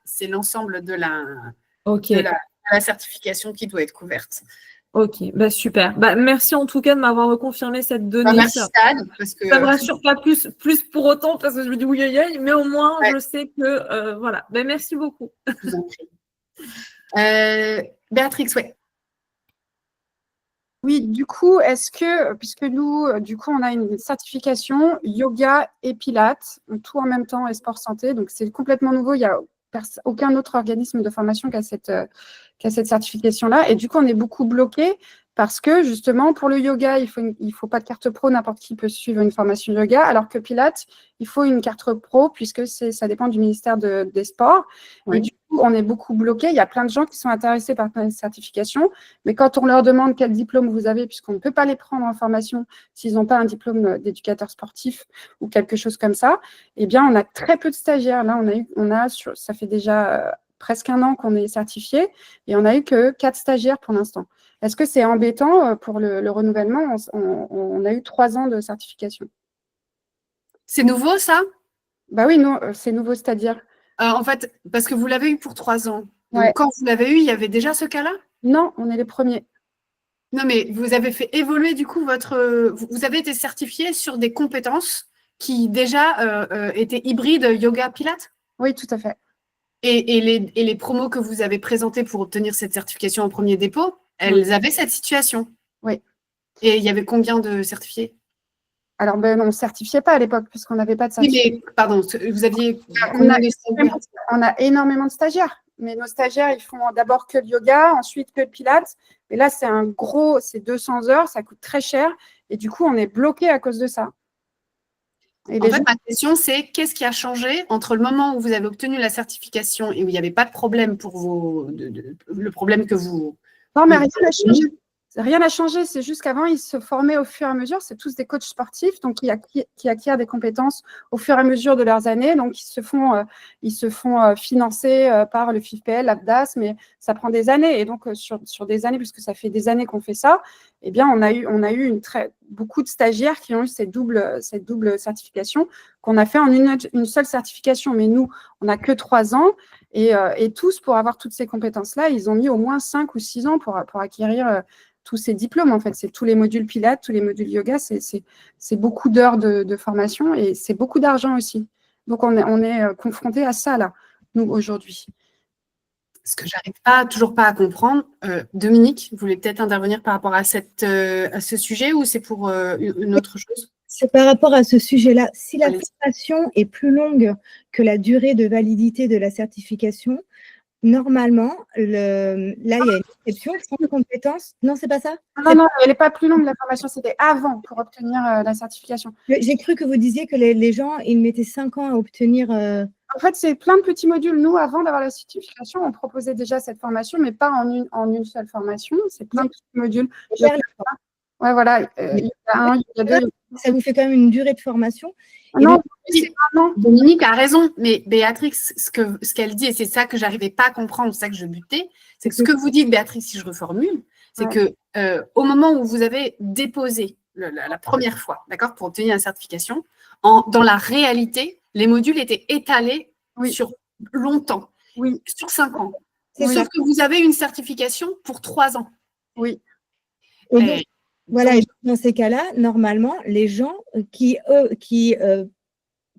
c'est l'ensemble de la certification qui doit être couverte. Ok, bah super. Bah, merci en tout cas de m'avoir reconfirmé cette donnée. Merci Stade, parce que ça me rassure pas plus pour autant parce que je me dis oui, mais au moins je sais que voilà. Bah, merci beaucoup. Je vous en prie. Béatrix, ouais. Oui, du coup, est-ce que, puisque nous, du coup, on a une certification yoga et pilates, tout en même temps et sport santé, donc c'est complètement nouveau, il n'y a aucun autre organisme de formation qui a cette certification-là, et du coup, on est beaucoup bloqué parce que, justement, pour le yoga, il faut pas de carte pro, n'importe qui peut suivre une formation yoga, alors que pilates, il faut une carte pro puisque ça dépend du ministère des Sports, Oui. et du coup, on est beaucoup bloqué, il y a plein de gens qui sont intéressés par cette certification, mais quand on leur demande quel diplôme vous avez, puisqu'on ne peut pas les prendre en formation s'ils n'ont pas un diplôme d'éducateur sportif ou quelque chose comme ça, eh bien, on a très peu de stagiaires. Là, ça fait déjà presque 1 an qu'on est certifié et on n'a eu que 4 stagiaires pour l'instant. Est-ce que c'est embêtant pour le renouvellement? On a eu 3 ans de certification. C'est nouveau, ça? Bah oui, non, c'est nouveau, c'est-à-dire. En fait, parce que vous l'avez eu pour 3 ans. Donc, Ouais. quand vous l'avez eu, il y avait déjà ce cas-là? Non, on est les premiers. Non, mais vous avez fait évoluer, du coup, vous avez été certifié sur des compétences qui déjà étaient hybrides yoga-pilates? Oui, tout à fait. Et les promos que vous avez présentés pour obtenir cette certification en premier dépôt, elles avaient cette situation? Oui. Et il y avait combien de certifiés? Alors, on ne certifiait pas à l'époque puisqu'on n'avait pas de certification. Oui, mais pardon, vous aviez on a énormément de stagiaires, mais nos stagiaires, ils font d'abord que le yoga, ensuite que le pilates. Et là, c'est 200 heures, ça coûte très cher. Et du coup, on est bloqué à cause de ça. En fait, ma question, c'est qu'est-ce qui a changé entre le moment où vous avez obtenu la certification et où il n'y avait pas de problème pour le problème que vous… Non, mais rien n'a changé. Rien n'a changé, c'est juste qu'avant, ils se formaient au fur et à mesure. C'est tous des coachs sportifs, donc qui acquièrent des compétences au fur et à mesure de leurs années. Donc, ils se font financer par le FIFPL, l'AFDAS, mais ça prend des années. Et donc, sur des années, puisque ça fait des années qu'on fait ça, eh bien, on a eu beaucoup de stagiaires qui ont eu cette double certification qu'on a fait en une seule certification. Mais nous, on n'a que 3 ans. Et tous, pour avoir toutes ces compétences-là, ils ont mis au moins 5 ou 6 ans pour acquérir tous ces diplômes, en fait. C'est tous les modules pilates, tous les modules yoga, c'est beaucoup d'heures de formation et c'est beaucoup d'argent aussi. Donc, on est confronté à ça, là, nous, aujourd'hui. Ce que j'arrive toujours pas à comprendre, Dominique, vous voulez peut-être intervenir par rapport à ce sujet ou c'est pour une autre chose? C'est par rapport à ce sujet-là. Si la formation est plus longue que la durée de validité de la certification, normalement, là, il y a une exception sans compétence. Non, c'est pas ça? Non, elle n'est pas plus longue, la formation. C'était avant pour obtenir la certification. J'ai cru que vous disiez que les gens, ils mettaient 5 ans à obtenir… En fait, c'est plein de petits modules. Nous, avant d'avoir la certification, on proposait déjà cette formation, mais pas en une seule formation. C'est plein de petits modules. Ouais, voilà. Il y a un, il y a deux. Ça vous fait quand même une durée de formation. Non, Dominique a raison, mais Béatrix, ce qu'elle dit, et c'est ça que j'arrivais pas à comprendre, c'est ça que je butais, c'est que ce que vous dites, Béatrix, si je reformule, c'est que au moment où vous avez déposé la première fois, d'accord, pour obtenir la certification, dans la réalité, les modules étaient étalés sur longtemps, sur 5 ans. Sauf que vous avez une certification pour 3 ans. Oui. Voilà, et dans ces cas-là, normalement, les gens qui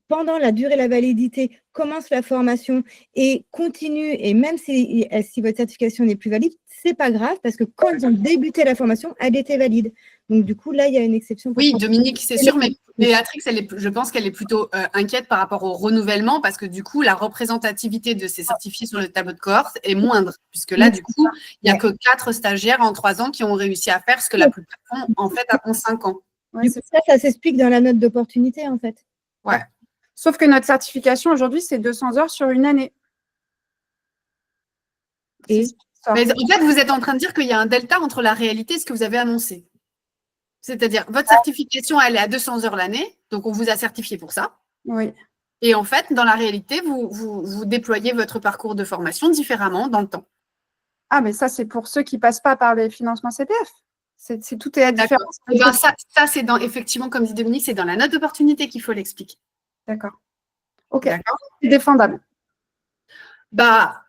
pendant la durée de la validité, commencent la formation et continuent, et même si votre certification n'est plus valide, c'est pas grave, parce que quand ils ont débuté la formation, elle était valide. Donc, du coup, là, il y a une exception. Oui, Dominique, c'est sûr, mais Béatrix, je pense qu'elle est plutôt inquiète par rapport au renouvellement, parce que du coup, la représentativité de ces certifiés sur le tableau de cohorte est moindre, puisque là, du coup, il n'y a que 4 stagiaires en 3 ans qui ont réussi à faire ce que la plupart font, en fait, en 5 ans. Du coup, ça s'explique dans la note d'opportunité, en fait. Ouais. Sauf que notre certification, aujourd'hui, c'est 200 heures sur une année. Mais en fait, vous êtes en train de dire qu'il y a un delta entre la réalité et ce que vous avez annoncé. C'est-à-dire, votre certification, elle est à 200 heures l'année, donc on vous a certifié pour ça. Oui. Et en fait, dans la réalité, vous déployez votre parcours de formation différemment dans le temps. Ah, mais ça, c'est pour ceux qui ne passent pas par les financements CPF. Tout est à différence. Ça, c'est effectivement, comme dit Dominique, c'est dans la note d'opportunité qu'il faut l'expliquer. D'accord. Ok. D'accord. C'est défendable. Bah,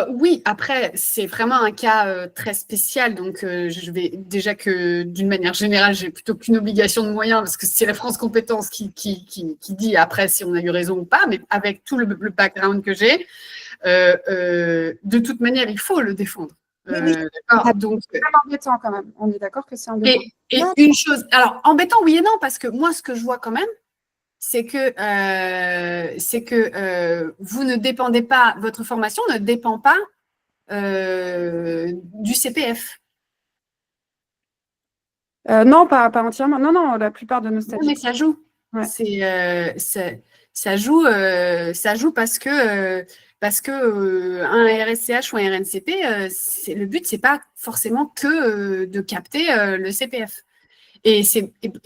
Oui, après, c'est vraiment un cas très spécial. Donc, je vais déjà que d'une manière générale, j'ai plutôt qu'une obligation de moyens parce que c'est la France Compétences qui dit après si on a eu raison ou pas. Mais avec tout le background que j'ai, de toute manière, il faut le défendre. Donc, c'est embêtant quand même. On est d'accord que c'est embêtant. Et une chose, alors embêtant, oui et non, parce que moi, ce que je vois quand même, c'est que vous ne dépendez pas, votre formation ne dépend pas du CPF. Non, pas entièrement. Non, la plupart de nos statuts. Oui, mais ça joue. Ouais. Ça joue parce que un RSCH ou un RNCP, le but, c'est pas forcément que de capter le CPF. Et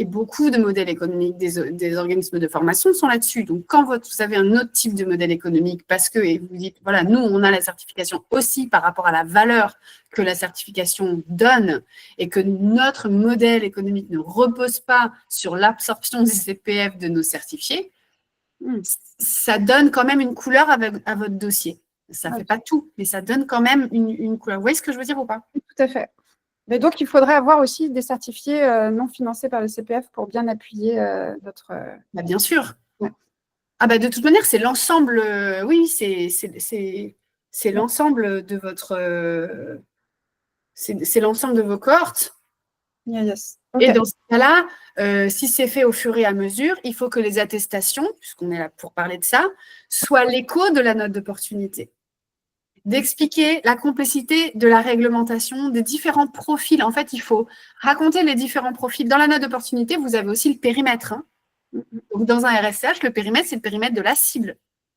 beaucoup de modèles économiques des organismes de formation sont là-dessus. Donc, quand vous avez un autre type de modèle économique, et vous dites, voilà, nous, on a la certification aussi par rapport à la valeur que la certification donne et que notre modèle économique ne repose pas sur l'absorption des CPF de nos certifiés, ça donne quand même une couleur à votre dossier. Ça ne fait pas tout, mais ça donne quand même une couleur. Vous voyez ce que je veux dire ou pas? Tout à fait. Mais donc, il faudrait avoir aussi des certifiés non financés par le CPF pour bien appuyer notre… Bien sûr. Ouais. De toute manière, c'est l'ensemble, oui, c'est l'ensemble de votre… c'est l'ensemble de vos cohortes. Yes. Okay. Et dans ce cas-là, si c'est fait au fur et à mesure, il faut que les attestations, puisqu'on est là pour parler de ça, soient l'écho de la note d'opportunité. D'expliquer la complexité de la réglementation, des différents profils. En fait, il faut raconter les différents profils. Dans la note d'opportunité, vous avez aussi le périmètre. Hein. Donc, dans un RSCH, le périmètre, c'est le périmètre de la cible.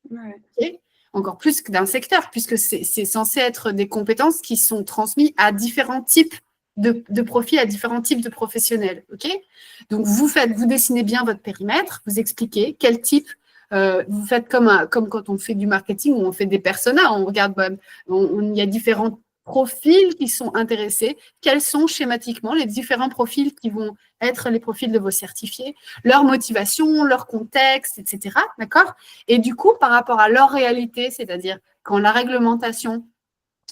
Ouais. Okay. Encore plus que d'un secteur, puisque c'est censé être des compétences qui sont transmises à différents types de profils, à différents types de professionnels. Okay. Donc, vous dessinez bien votre périmètre, vous expliquez quel type. Vous faites comme quand on fait du marketing ou on fait des personas, on regarde, il y a différents profils qui sont intéressés. Quels sont schématiquement les différents profils qui vont être les profils de vos certifiés, leur motivation, leur contexte, etc. D'accord ? Et du coup, par rapport à leur réalité, c'est-à-dire quand la réglementation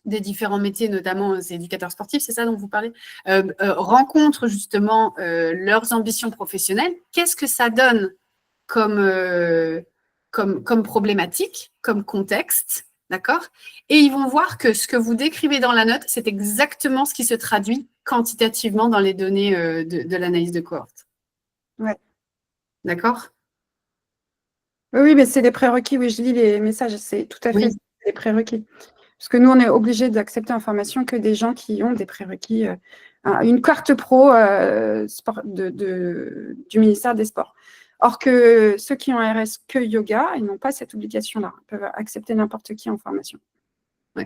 des différents métiers, notamment les éducateurs sportifs, c'est ça dont vous parlez, rencontrent justement leurs ambitions professionnelles, qu'est-ce que ça donne comme problématique, comme contexte, d'accord? Et ils vont voir que ce que vous décrivez dans la note, c'est exactement ce qui se traduit quantitativement dans les données de l'analyse de cohorte. Ouais. D'accord? Oui, mais c'est des prérequis. Oui, je lis les messages, c'est tout à fait des prérequis. Parce que nous, on est obligé d'accepter en formation que des gens qui ont des prérequis, une carte pro du ministère des Sports. Or que ceux qui ont RS que yoga, ils n'ont pas cette obligation-là. Ils peuvent accepter n'importe qui en formation. Oui.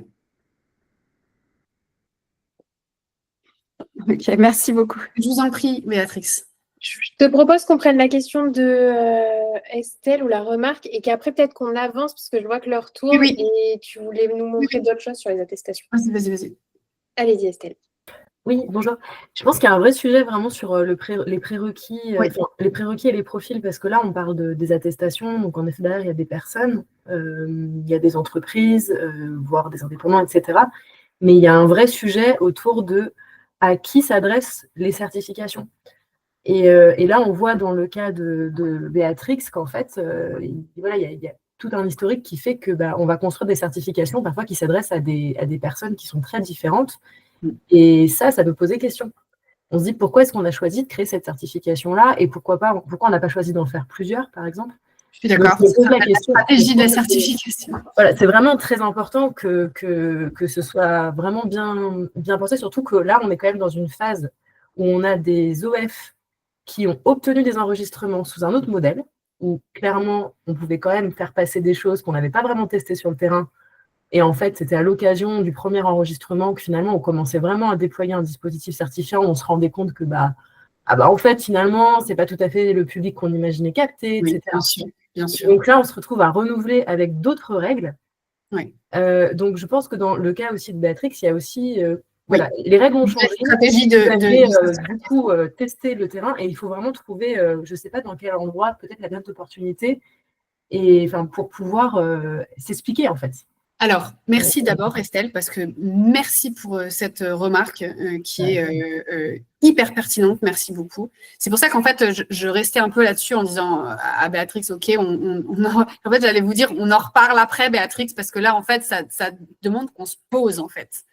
Ok, merci beaucoup. Je vous en prie, Béatrix. Je te propose qu'on prenne la question de Estelle ou la remarque et qu'après, peut-être qu'on avance parce que je vois que l'heure tourne et tu voulais nous montrer d'autres choses sur les attestations. Vas-y. Allez-y, Estelle. Oui, bonjour. Je pense qu'il y a un vrai sujet vraiment sur les prérequis, les prérequis et les profils, parce que là, on parle des attestations. Donc, en effet, derrière, il y a des personnes, il y a des entreprises, voire des indépendants, etc. Mais il y a un vrai sujet autour de à qui s'adressent les certifications. Et là, on voit dans le cas de Béatrix qu'en fait, il y a tout un historique qui fait que on va construire des certifications parfois qui s'adressent à des personnes qui sont très différentes. Et ça peut poser question. On se dit pourquoi est-ce qu'on a choisi de créer cette certification-là et pourquoi on n'a pas choisi d'en faire plusieurs, par exemple. Je suis d'accord. C'est la stratégie de la certification. Voilà, c'est vraiment très important que ce soit vraiment bien pensé, surtout que là, on est quand même dans une phase où on a des OF qui ont obtenu des enregistrements sous un autre modèle, où clairement, on pouvait quand même faire passer des choses qu'on n'avait pas vraiment testées sur le terrain. Et en fait, c'était à l'occasion du premier enregistrement que finalement, on commençait vraiment à déployer un dispositif certifiant. On se rendait compte que, en fait, finalement, ce n'est pas tout à fait le public qu'on imaginait capter, etc. Bien sûr. Donc là, on se retrouve à renouveler avec d'autres règles. Oui. Donc, je pense que dans le cas aussi de Béatrix, il y a aussi… les règles ont changé. Stratégie du coup, tester le terrain et il faut vraiment trouver, je ne sais pas dans quel endroit, peut-être la bonne opportunité, et pour pouvoir s'expliquer en fait. Alors, merci d'abord Estelle, parce que merci pour cette remarque qui est hyper pertinente, merci beaucoup. C'est pour ça qu'en fait, je restais un peu là-dessus en disant à Béatrix, ok, en fait, j'allais vous dire, on en reparle après Béatrix, parce que là, en fait, ça demande qu'on se pose, en fait.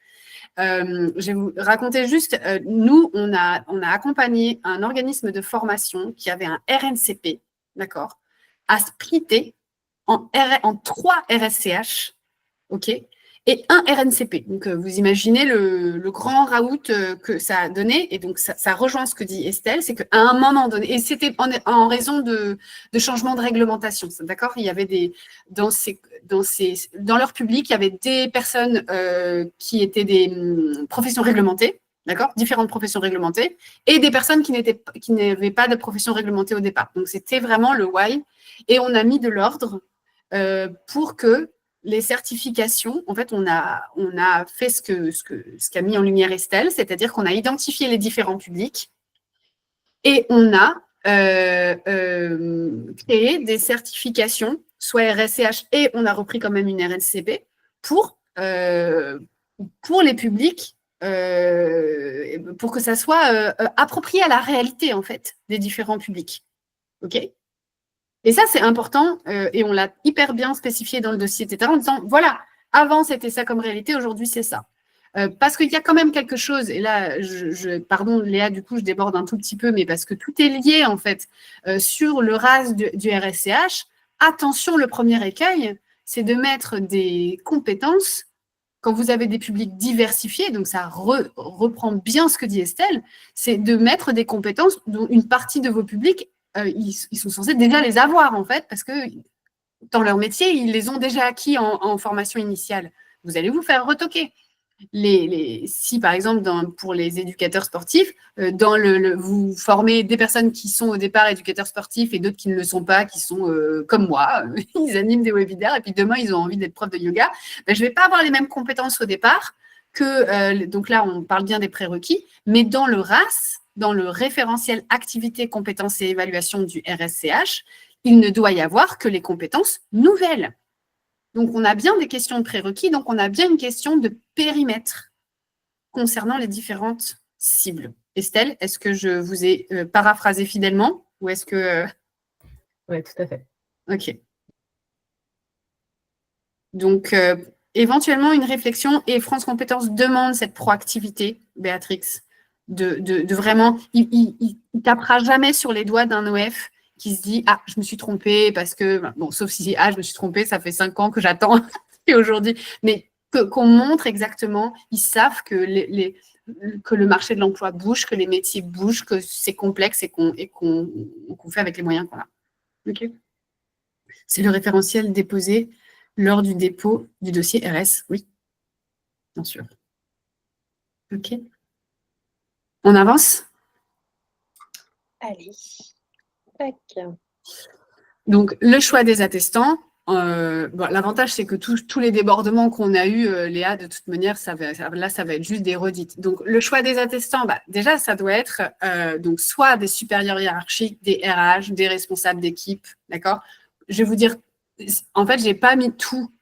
Je vais vous raconter juste, nous, on a accompagné un organisme de formation qui avait un RNCP, d'accord, à splitter en 3 RSCH, ok, et un RNCP. Donc, vous imaginez le grand raout que ça a donné. Et donc, ça rejoint ce que dit Estelle, c'est qu'à un moment donné, et c'était en raison de changements de réglementation, d'accord. Il y avait dans leur public, il y avait des personnes qui étaient des professions réglementées, d'accord, différentes professions réglementées, et des personnes qui n'avaient pas de profession réglementée au départ. Donc, c'était vraiment le why. Et on a mis de l'ordre pour que les certifications, en fait, on a fait ce qu'a mis en lumière Estelle, c'est-à-dire qu'on a identifié les différents publics et on a créé des certifications, soit RSCH et on a repris quand même une RNCP pour les publics, pour que ça soit approprié à la réalité, en fait, des différents publics. OK ? Et ça, c'est important, et on l'a hyper bien spécifié dans le dossier, etc., en disant, voilà, avant, c'était ça comme réalité, aujourd'hui, c'est ça. Parce qu'il y a quand même quelque chose, et là, pardon, Léa, du coup, je déborde un tout petit peu, mais parce que tout est lié, en fait, sur le RAS du RSCH. Attention, le premier écueil, c'est de mettre des compétences, quand vous avez des publics diversifiés, donc ça reprend bien ce que dit Estelle, c'est de mettre des compétences dont une partie de vos publics ils sont censés déjà les avoir, en fait, parce que dans leur métier, ils les ont déjà acquis en formation initiale. Vous allez vous faire retoquer. Si, par exemple, pour les éducateurs sportifs, vous formez des personnes qui sont au départ éducateurs sportifs et d'autres qui ne le sont pas, qui sont comme moi, ils animent des webinaires et puis demain, ils ont envie d'être profs de yoga, ben, je ne vais pas avoir les mêmes compétences au départ donc là, on parle bien des prérequis, mais dans le RAS, dans le référentiel activité, compétences et évaluation du RSCH, il ne doit y avoir que les compétences nouvelles. Donc, on a bien des questions de prérequis, donc on a bien une question de périmètre concernant les différentes cibles. Estelle, est-ce que je vous ai paraphrasé fidèlement ou est-ce que… Oui, tout à fait. OK. Donc, éventuellement, une réflexion, et France Compétences demande cette proactivité, Béatrix, de vraiment… Il ne tapera jamais sur les doigts d'un OF qui se dit « Ah, je me suis trompée parce que… » Bon, sauf si « Ah, je me suis trompée, ça fait 5 ans que j'attends et aujourd'hui… » Mais qu'on montre exactement, ils savent que le marché de l'emploi bouge, que les métiers bougent, que c'est complexe et qu'on fait avec les moyens qu'on a. OK. C'est le référentiel déposé lors du dépôt du dossier RS. Oui, bien sûr. OK. On avance ? Allez. Tac. Donc, le choix des attestants. L'avantage, c'est que tous les débordements qu'on a eus, Léa, de toute manière, ça va être juste des redites. Donc, le choix des attestants, déjà, ça doit être donc soit des supérieurs hiérarchiques, des RH, des responsables d'équipe, d'accord ? Je vais vous dire, en fait, je n'ai pas mis tout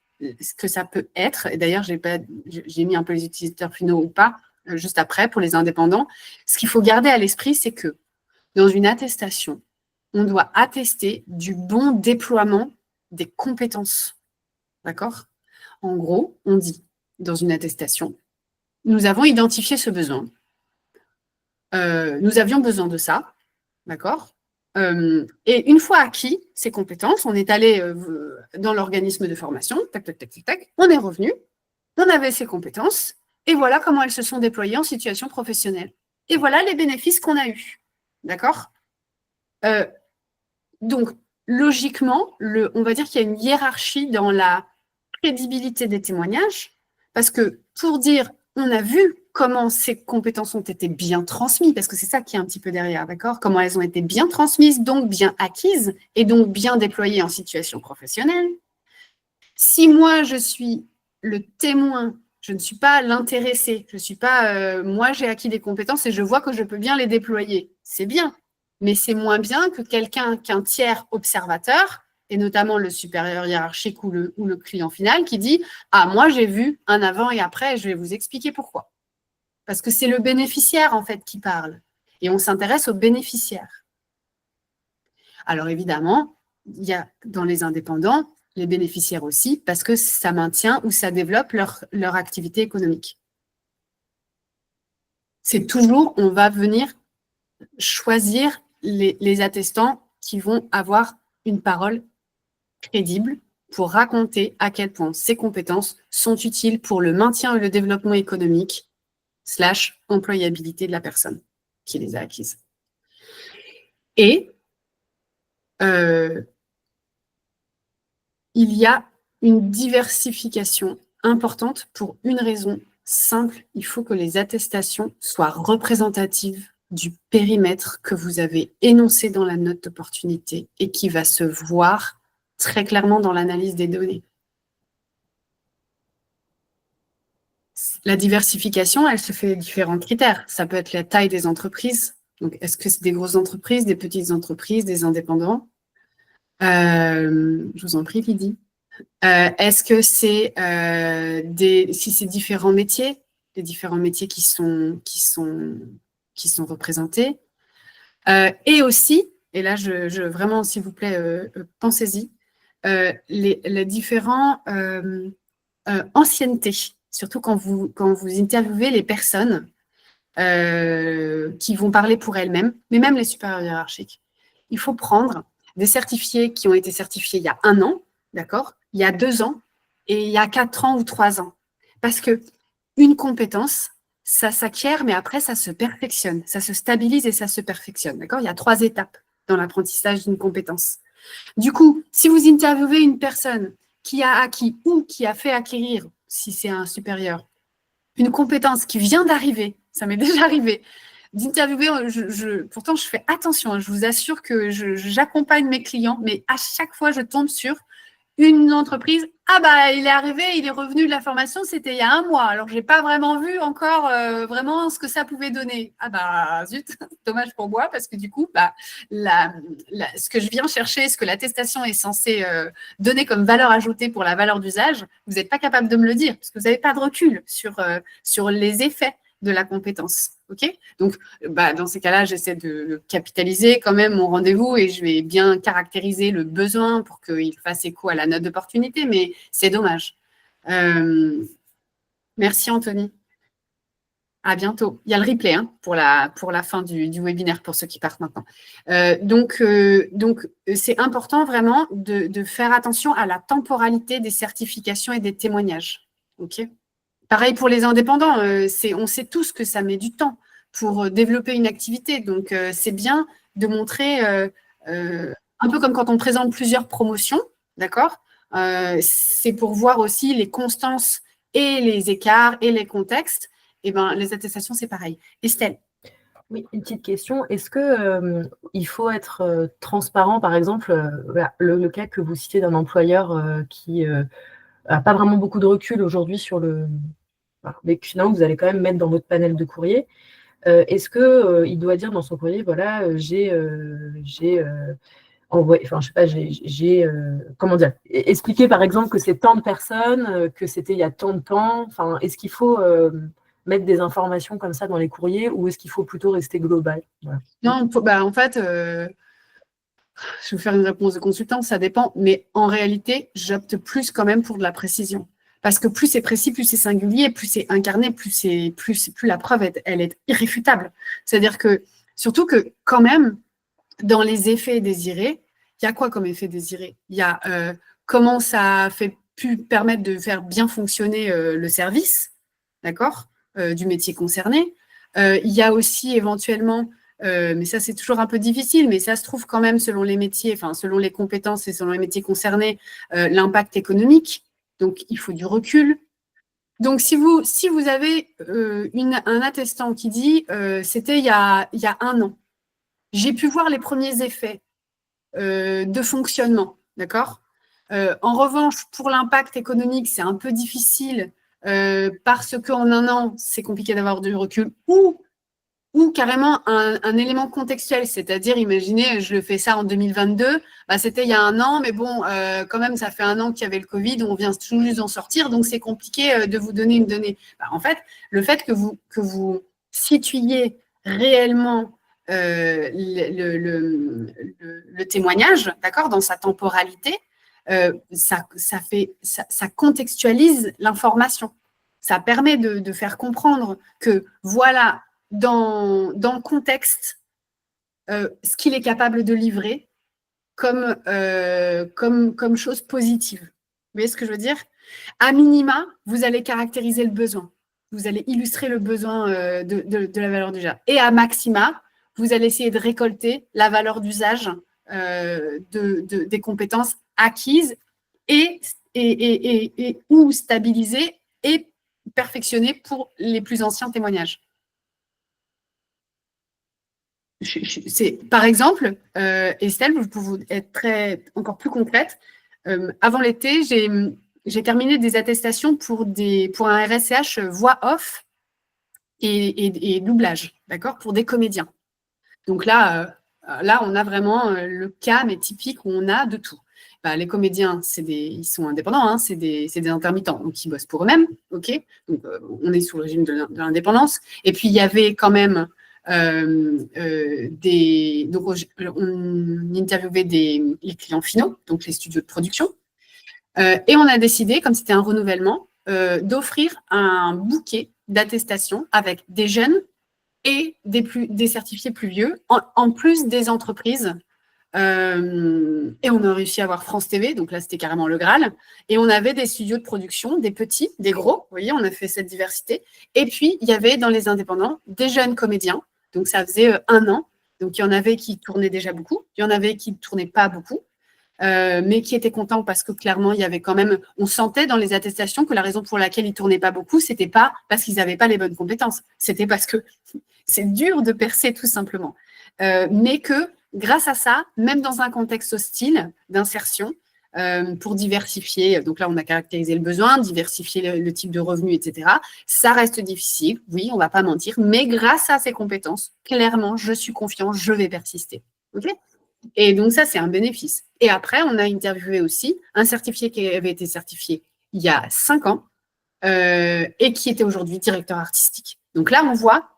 ce que ça peut être. Et d'ailleurs, j'ai mis un peu les utilisateurs finaux ou pas, juste après, pour les indépendants. Ce qu'il faut garder à l'esprit, c'est que dans une attestation, on doit attester du bon déploiement des compétences. D'accord ? En gros, on dit dans une attestation, nous avons identifié ce besoin. Nous avions besoin de ça. D'accord ? Et une fois acquis ces compétences, on est allé dans l'organisme de formation, tac, tac, tac, tac, tac, on est revenu, on avait ces compétences, et voilà comment elles se sont déployées en situation professionnelle. Et voilà les bénéfices qu'on a eus. D'accord ? Donc, logiquement, on va dire qu'il y a une hiérarchie dans la crédibilité des témoignages, parce que pour dire, on a vu comment ces compétences ont été bien transmises, parce que c'est ça qui est un petit peu derrière, d'accord ? Comment elles ont été bien transmises, donc bien acquises, et donc bien déployées en situation professionnelle. Si moi, je suis le témoin, je ne suis pas l'intéressé, je ne suis pas, moi, j'ai acquis des compétences et je vois que je peux bien les déployer, c'est bien. Mais c'est moins bien que qu'un tiers observateur et notamment le supérieur hiérarchique ou le client final qui dit « Ah, moi, j'ai vu un avant et après, je vais vous expliquer pourquoi. » Parce que c'est le bénéficiaire, en fait, qui parle. Et on s'intéresse aux bénéficiaires. Alors, évidemment, il y a dans les indépendants, les bénéficiaires aussi, parce que ça maintient ou ça développe leur activité économique. C'est toujours, on va venir choisir les attestants qui vont avoir une parole crédible pour raconter à quel point ces compétences sont utiles pour le maintien et le développement économique / employabilité de la personne qui les a acquises. Et il y a une diversification importante pour une raison simple. Il faut que les attestations soient représentatives du périmètre que vous avez énoncé dans la note d'opportunité et qui va se voir très clairement dans l'analyse des données. La diversification, elle se fait de différents critères. Ça peut être la taille des entreprises. Donc, est-ce que c'est des grosses entreprises, des petites entreprises, des indépendants? Je vous en prie, Lydie. Est-ce que c'est si c'est différents métiers, les différents métiers qui sont représentés? Et aussi, et là, vraiment, s'il vous plaît, pensez-y, les différents anciennetés, surtout quand vous interviewez les personnes qui vont parler pour elles-mêmes, mais même les supérieurs hiérarchiques. Il faut prendre des certifiés qui ont été certifiés il y a 1 an, d'accord, il y a 2 ans et il y a 4 ans ou 3 ans. Parce que une compétence, ça s'acquiert, mais après, ça se perfectionne, ça se stabilise et ça se perfectionne, d'accord? Il y a 3 étapes dans l'apprentissage d'une compétence. Du coup, si vous interviewez une personne qui a acquis ou qui a fait acquérir, si c'est un supérieur, une compétence qui vient d'arriver, ça m'est déjà arrivé, d'interviewer, pourtant je fais attention, je vous assure que j'accompagne mes clients, mais à chaque fois je tombe sur une entreprise, ah bah il est arrivé, il est revenu de la formation, c'était il y a 1 mois, alors je n'ai pas vraiment vu encore vraiment ce que ça pouvait donner. Ah bah zut, dommage pour moi, parce que du coup, bah, ce que je viens chercher, ce que l'attestation est censée donner comme valeur ajoutée pour la valeur d'usage, vous n'êtes pas capable de me le dire, parce que vous n'avez pas de recul sur les effets de la compétence. Okay, donc, bah, dans ces cas-là, j'essaie de capitaliser quand même mon rendez-vous et je vais bien caractériser le besoin pour qu'il fasse écho à la note d'opportunité, mais c'est dommage. Merci, Anthony. À bientôt. Il y a le replay pour la fin du webinaire pour ceux qui partent maintenant. Donc, c'est important vraiment de faire attention à la temporalité des certifications et des témoignages. Ok. Pareil pour les indépendants, on sait tous que ça met du temps pour développer une activité. Donc, c'est bien de montrer, un peu comme quand on présente plusieurs promotions, d'accord? C'est pour voir aussi les constances et les écarts et les contextes. Et ben, les attestations, c'est pareil. Estelle. Oui, une petite question. Est-ce que il faut être transparent, par exemple, le cas que vous citez d'un employeur qui n'a pas vraiment beaucoup de recul aujourd'hui sur le... mais finalement, vous allez quand même mettre dans votre panel de courrier. Est-ce qu'il doit dire dans son courrier, voilà, j'ai envoyé, enfin, je sais pas, comment dire, expliquer par exemple que c'est tant de personnes, que c'était il y a tant de temps. Enfin, est-ce qu'il faut mettre des informations comme ça dans les courriers ou est-ce qu'il faut plutôt rester global? Voilà. Non, en fait, je vais vous faire une réponse de consultant, ça dépend, mais en réalité, j'opte plus quand même pour de la précision. Parce que plus c'est précis, plus c'est singulier, plus c'est incarné, plus la preuve, elle est irréfutable. C'est-à-dire que, surtout que quand même, dans les effets désirés, il y a quoi comme effet désiré? Il y a comment ça a pu permettre de faire bien fonctionner le service, d'accord, du métier concerné. Il y a aussi éventuellement, mais ça c'est toujours un peu difficile, mais ça se trouve quand même selon les métiers, enfin selon les compétences et selon les métiers concernés, l'impact économique. Donc, il faut du recul. Donc, si vous avez un attestant qui dit c'était il y a 1 an, j'ai pu voir les premiers effets de fonctionnement, d'accord? En revanche, pour l'impact économique, c'est un peu difficile parce qu'en 1 an, c'est compliqué d'avoir du recul ou ou carrément un élément contextuel, c'est-à-dire, imaginez, je fais ça en 2022, bah, c'était il y a un an, mais bon, quand même, ça fait un an qu'il y avait le Covid, on vient tout juste d'en sortir, donc c'est compliqué de vous donner une donnée. Bah, en fait, le fait que vous situiez réellement le témoignage, d'accord, dans sa temporalité, ça contextualise l'information. Ça permet de faire comprendre que, voilà, dans le contexte, ce qu'il est capable de livrer comme chose positive. Vous voyez ce que je veux dire? À minima, vous allez caractériser le besoin. Vous allez illustrer le besoin de la valeur d'usage. Et à maxima, vous allez essayer de récolter la valeur d'usage des compétences acquises et ou stabilisées et perfectionnées pour les plus anciens témoignages. Par exemple, Estelle, pour vous être encore plus concrète, avant l'été, j'ai terminé des attestations pour un RSCH voix off et doublage, d'accord, pour des comédiens. Donc là, on a vraiment le cas, mais typique, où on a de tout. Bah, les comédiens, ils sont indépendants, hein, c'est des intermittents, donc ils bossent pour eux-mêmes, ok. Donc on est sous le régime de l'indépendance. Et puis il y avait quand même donc on interviewait les clients finaux, donc les studios de production. Et on a décidé, comme c'était un renouvellement, d'offrir un bouquet d'attestations avec des jeunes et des certifiés plus vieux, en plus des entreprises. Et on a réussi à avoir France TV, donc là c'était carrément le Graal. Et on avait des studios de production, des petits, des gros, vous voyez, on a fait cette diversité. Et puis il y avait dans les indépendants des jeunes comédiens, donc ça faisait 1 an. Donc il y en avait qui tournaient déjà beaucoup, il y en avait qui ne tournaient pas beaucoup. Mais qui étaient contents parce que clairement, il y avait quand même, on sentait dans les attestations que la raison pour laquelle ils ne tournaient pas beaucoup, c'était pas parce qu'ils n'avaient pas les bonnes compétences, c'était parce que c'est dur de percer tout simplement. Mais que grâce à ça, même dans un contexte hostile d'insertion, pour diversifier, donc là on a caractérisé le besoin, diversifier le type de revenu, etc. Ça reste difficile, oui, on ne va pas mentir, mais grâce à ces compétences, clairement, je suis confiant, je vais persister. Ok ? Et donc, ça, c'est un bénéfice. Et après, on a interviewé aussi un certifié qui avait été certifié il y a 5 ans et qui était aujourd'hui directeur artistique. Donc là, on voit,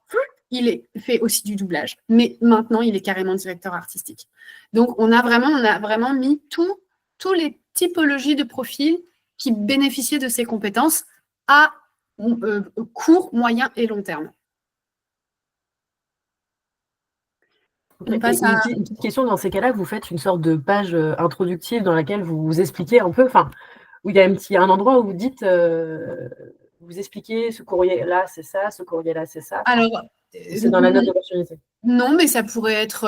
il fait aussi du doublage, mais maintenant, il est carrément directeur artistique. Donc, on a vraiment mis tous les typologies de profils qui bénéficiaient de ces compétences à court, moyen et long terme. Une petite question, dans ces cas-là, vous faites une sorte de page introductive dans laquelle vous expliquez un peu, où il y a un endroit où vous dites, vous expliquez ce courrier-là, c'est ça, ce courrier-là, c'est ça. Alors, c'est dans la note d'opportunité. Non, mais ça pourrait être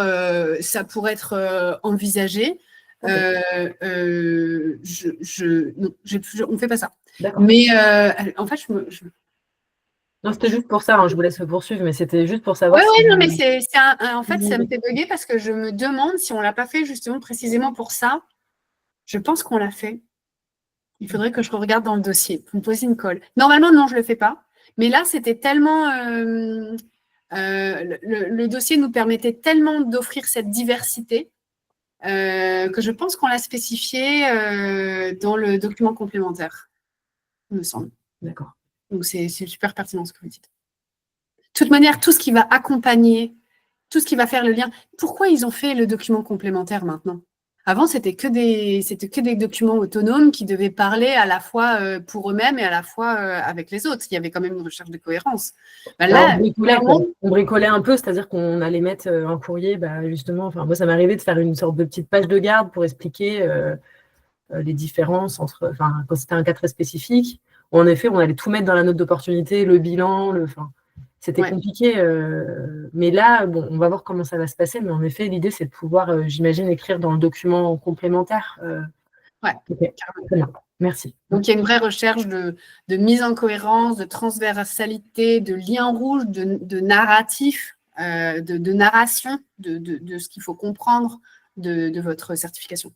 envisagé. Okay. Non, on ne fait pas ça. Mais en fait, Non, c'était juste pour ça, hein, je vous laisse poursuivre, mais c'était juste pour savoir. Oui, non, mais en fait, ça me fait bugger parce que je me demande si on ne l'a pas fait justement précisément pour ça. Je pense qu'on l'a fait. Il faudrait que je regarde dans le dossier. Vous me posez une colle. Normalement, non, je ne le fais pas. Mais là, c'était tellement… le dossier nous permettait tellement d'offrir cette diversité que je pense qu'on l'a spécifié dans le document complémentaire, il me semble. D'accord. Donc, c'est super pertinent ce que vous dites. De toute manière, tout ce qui va accompagner, tout ce qui va faire le lien. Pourquoi ils ont fait le document complémentaire maintenant ? Avant, c'était que des documents autonomes qui devaient parler à la fois pour eux-mêmes et à la fois avec les autres. Il y avait quand même une recherche de cohérence. Bah là, on bricolait un peu, c'est-à-dire qu'on allait mettre un courrier, justement. Moi, ça m'est arrivé de faire une sorte de petite page de garde pour expliquer les différences entre, quand c'était un cas très spécifique. En effet, on allait tout mettre dans la note d'opportunité, le bilan, c'était compliqué, mais là, bon, on va voir comment ça va se passer. Mais en effet, l'idée, c'est de pouvoir, j'imagine, écrire dans le document complémentaire. Okay. Merci. Donc, il y a une vraie recherche de mise en cohérence, de transversalité, de lien rouge, de narratif, de narration, de ce qu'il faut comprendre de votre certification.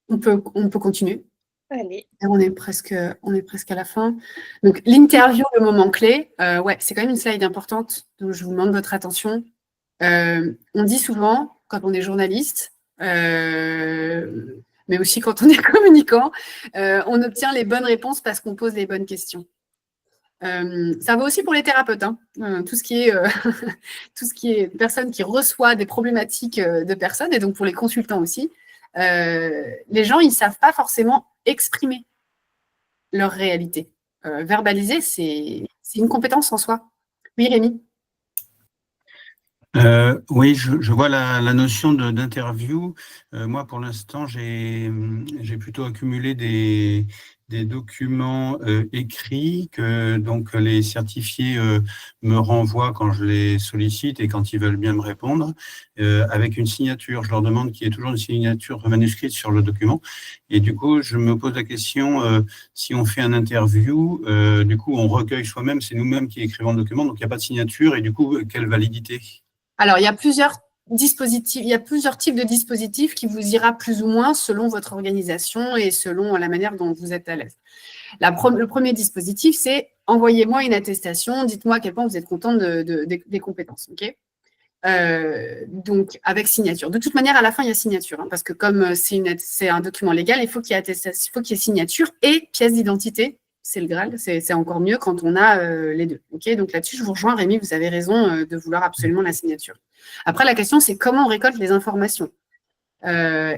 On peut continuer. Allez. Et on est presque à la fin. Donc, l'interview, le moment clé, ouais, c'est quand même une slide importante, donc je vous demande votre attention. On dit souvent, quand on est journaliste, mais aussi quand on est communicant, on obtient les bonnes réponses parce qu'on pose les bonnes questions. Ça vaut aussi pour les thérapeutes, hein. Tout ce qui est personne qui reçoit des problématiques de personnes, et donc pour les consultants aussi, les gens, ils ne savent pas forcément exprimer leur réalité. Verbaliser, c'est une compétence en soi. Oui, Rémi? Oui, je vois la notion d'interview. Moi, pour l'instant, j'ai plutôt accumulé des documents écrits que donc les certifiés me renvoient quand je les sollicite et quand ils veulent bien me répondre, avec une signature. Je leur demande qu'il y ait toujours une signature manuscrite sur le document. Et du coup, je me pose la question, si on fait un interview, du coup, on recueille soi-même, c'est nous-mêmes qui écrivons le document, donc il n'y a pas de signature, et du coup, quelle validité? Alors, il y a plusieurs dispositifs, il y a plusieurs types de dispositifs qui vous ira plus ou moins selon votre organisation et selon la manière dont vous êtes à l'aise. Le premier dispositif, c'est envoyez-moi une attestation, dites-moi à quel point vous êtes content des compétences. Okay, donc, avec signature. De toute manière, à la fin, il y a signature, hein, parce que comme c'est un document légal, il faut qu'il y ait signature et pièce d'identité. C'est le Graal, c'est encore mieux quand on a les deux. Okay, donc là-dessus, je vous rejoins, Rémi, vous avez raison de vouloir absolument la signature. Après, la question, c'est comment on récolte les informations. Le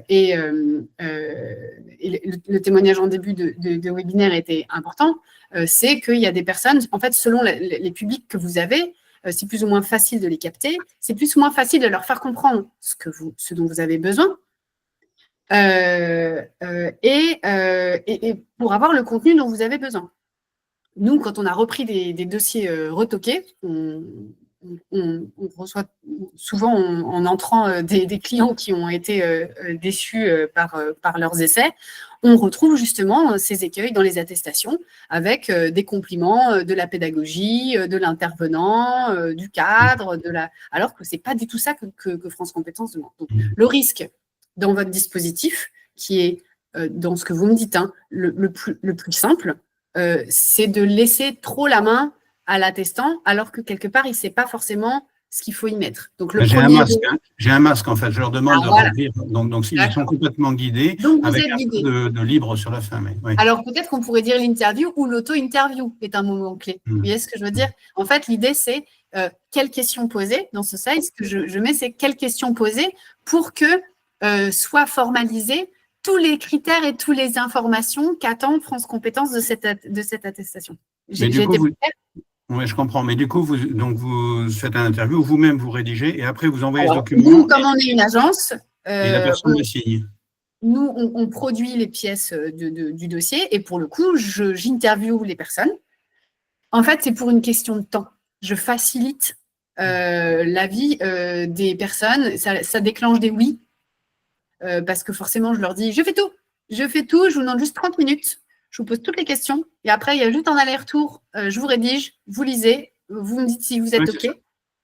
témoignage en début de webinaire était important, c'est qu'il y a des personnes, en fait, selon les publics que vous avez, c'est plus ou moins facile de les capter, c'est plus ou moins facile de leur faire comprendre ce dont vous avez besoin, et pour avoir le contenu dont vous avez besoin. Nous, quand on a repris des dossiers retoqués, on reçoit souvent en entrant des clients qui ont été déçus par leurs essais, on retrouve justement ces écueils dans les attestations avec des compliments de la pédagogie, de l'intervenant, du cadre, alors que ce n'est pas du tout ça que France Compétences demande. Donc, le risque dans votre dispositif, qui est dans ce que vous me dites, hein, le plus simple, c'est de laisser trop la main à l'attestant, alors que quelque part, il ne sait pas forcément ce qu'il faut y mettre. Donc, j'ai un masque, en fait. Je leur demande de remplir. Donc ils sont complètement guidés, donc, avec un peu de libre sur la fin. Mais, oui. Alors, peut-être qu'on pourrait dire l'interview ou l'auto-interview est un moment clé. Vous voyez ce que je veux dire? En fait, l'idée, c'est quelles questions poser. Dans ce slide, ce que je mets, c'est quelles questions poser pour que soient formalisés tous les critères et toutes les informations qu'attend France Compétences de cette attestation. Oui, je comprends. Mais du coup, vous faites un interview, vous-même vous rédigez et après vous envoyez ce document. Nous, comme on est une agence, et la personne le signe. Nous, on produit les pièces du dossier et pour le coup, j'interviewe les personnes. En fait, c'est pour une question de temps. Je facilite la vie des personnes. Ça déclenche des oui parce que forcément, je leur dis je fais tout, je vous demande juste 30 minutes. Je vous pose toutes les questions et après, il y a juste un aller-retour. Je vous rédige, vous lisez, vous me dites si vous êtes OK.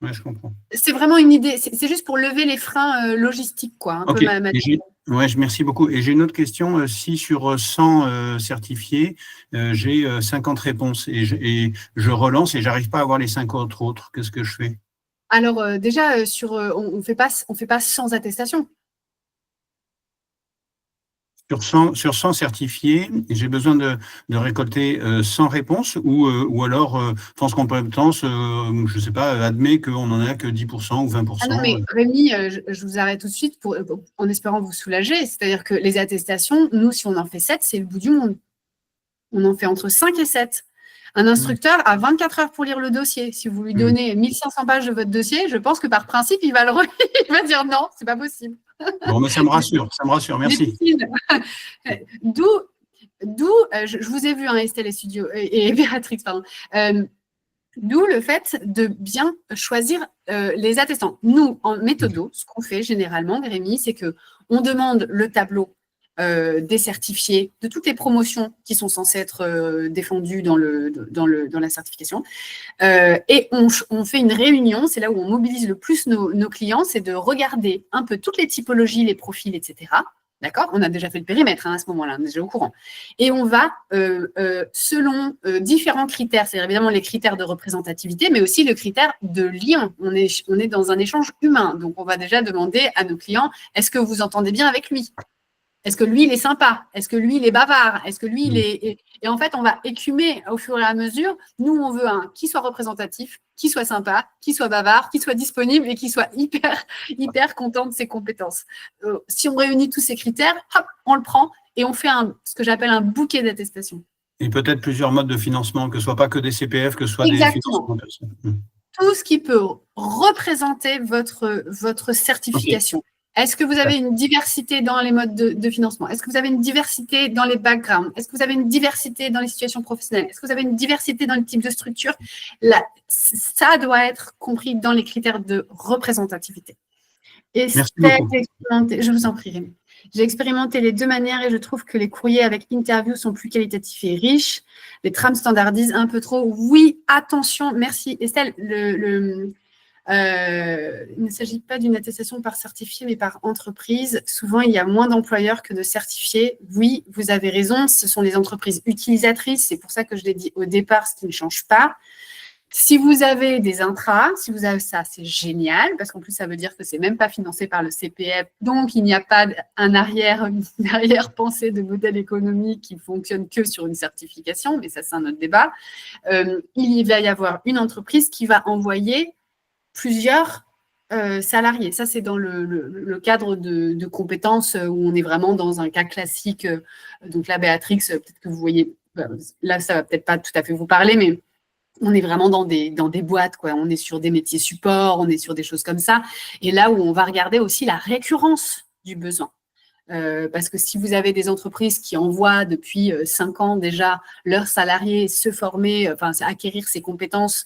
Oui, je comprends. C'est vraiment une idée. C'est juste pour lever les freins logistiques, quoi. Oui, merci beaucoup. Et j'ai une autre question. Si sur 100 certifiés, j'ai 50 réponses et je relance et je n'arrive pas à avoir les 50 autres, qu'est-ce que je fais? Alors, déjà, on fait pas 100 attestations. Sur 100 certifiés, j'ai besoin de récolter 100 réponses ou alors France Compétences, je ne sais pas, admet qu'on n'en a que 10% ou 20%. Ah non, mais Rémi, je vous arrête tout de suite en espérant vous soulager. C'est-à-dire que les attestations, nous, si on en fait 7, c'est le bout du monde. On en fait entre 5 et 7. Un instructeur a 24 heures pour lire le dossier. Si vous lui donnez 1500 pages de votre dossier, je pense que par principe, il va dire non, c'est pas possible. Bon, mais ça me rassure, merci. D'où, je vous ai vu, hein, Estelle et Béatrix, pardon. D'où le fait de bien choisir les attestants. Nous, en méthodo, ce qu'on fait généralement, Rémi, c'est qu'on demande le tableau des certifiés, de toutes les promotions qui sont censées être défendues dans la certification. Et on fait une réunion, c'est là où on mobilise le plus nos clients, c'est de regarder un peu toutes les typologies, les profils, etc. D'accord? On a déjà fait le périmètre à ce moment-là, on est déjà au courant. Et on va, selon différents critères, c'est évidemment les critères de représentativité, mais aussi le critère de lien. On est dans un échange humain. Donc, on va déjà demander à nos clients, est-ce que vous entendez bien avec lui? Est-ce que lui, il est sympa? Est-ce que lui, il est bavard? Est-ce que lui, il est… Et en fait, on va écumer au fur et à mesure. Nous, on veut un qui soit représentatif, qui soit sympa, qui soit bavard, qui soit disponible et qui soit hyper content de ses compétences. Si on réunit tous ces critères, hop, on le prend et on fait ce que j'appelle un bouquet d'attestation. Et peut-être plusieurs modes de financement, que ce soit pas que des CPF, que ce soit Exactement. des financements. Tout ce qui peut représenter votre certification. Okay. Est-ce que vous avez une diversité dans les modes de financement? Est-ce que vous avez une diversité dans les backgrounds? Est-ce que vous avez une diversité dans les situations professionnelles? Est-ce que vous avez une diversité dans le type de structure? Ça doit être compris dans les critères de représentativité. Et je vous en prie, Rémi. J'ai expérimenté les deux manières et je trouve que les courriers avec interview sont plus qualitatifs et riches. Les trames standardisent un peu trop. Oui, attention, merci Estelle. Il ne s'agit pas d'une attestation par certifié, mais par entreprise. Souvent, il y a moins d'employeurs que de certifiés. Oui, vous avez raison, ce sont les entreprises utilisatrices. C'est pour ça que je l'ai dit au départ, ce qui ne change pas. Si vous avez des intras, si vous avez ça, c'est génial, parce qu'en plus, ça veut dire que ce n'est même pas financé par le CPF. Donc, il n'y a pas une arrière-pensée de modèle économique qui fonctionne que sur une certification, mais ça, c'est un autre débat. Il va y avoir une entreprise qui va envoyer plusieurs salariés. Ça, c'est dans le cadre de compétences où on est vraiment dans un cas classique. Donc là, Béatrix, peut-être que vous voyez, là, ça ne va peut-être pas tout à fait vous parler, mais on est vraiment dans des boîtes, quoi. On est sur des métiers support, on est sur des choses comme ça. Et là où on va regarder aussi la récurrence du besoin. Parce que si vous avez des entreprises qui envoient depuis 5 ans déjà leurs salariés se former, enfin acquérir ces compétences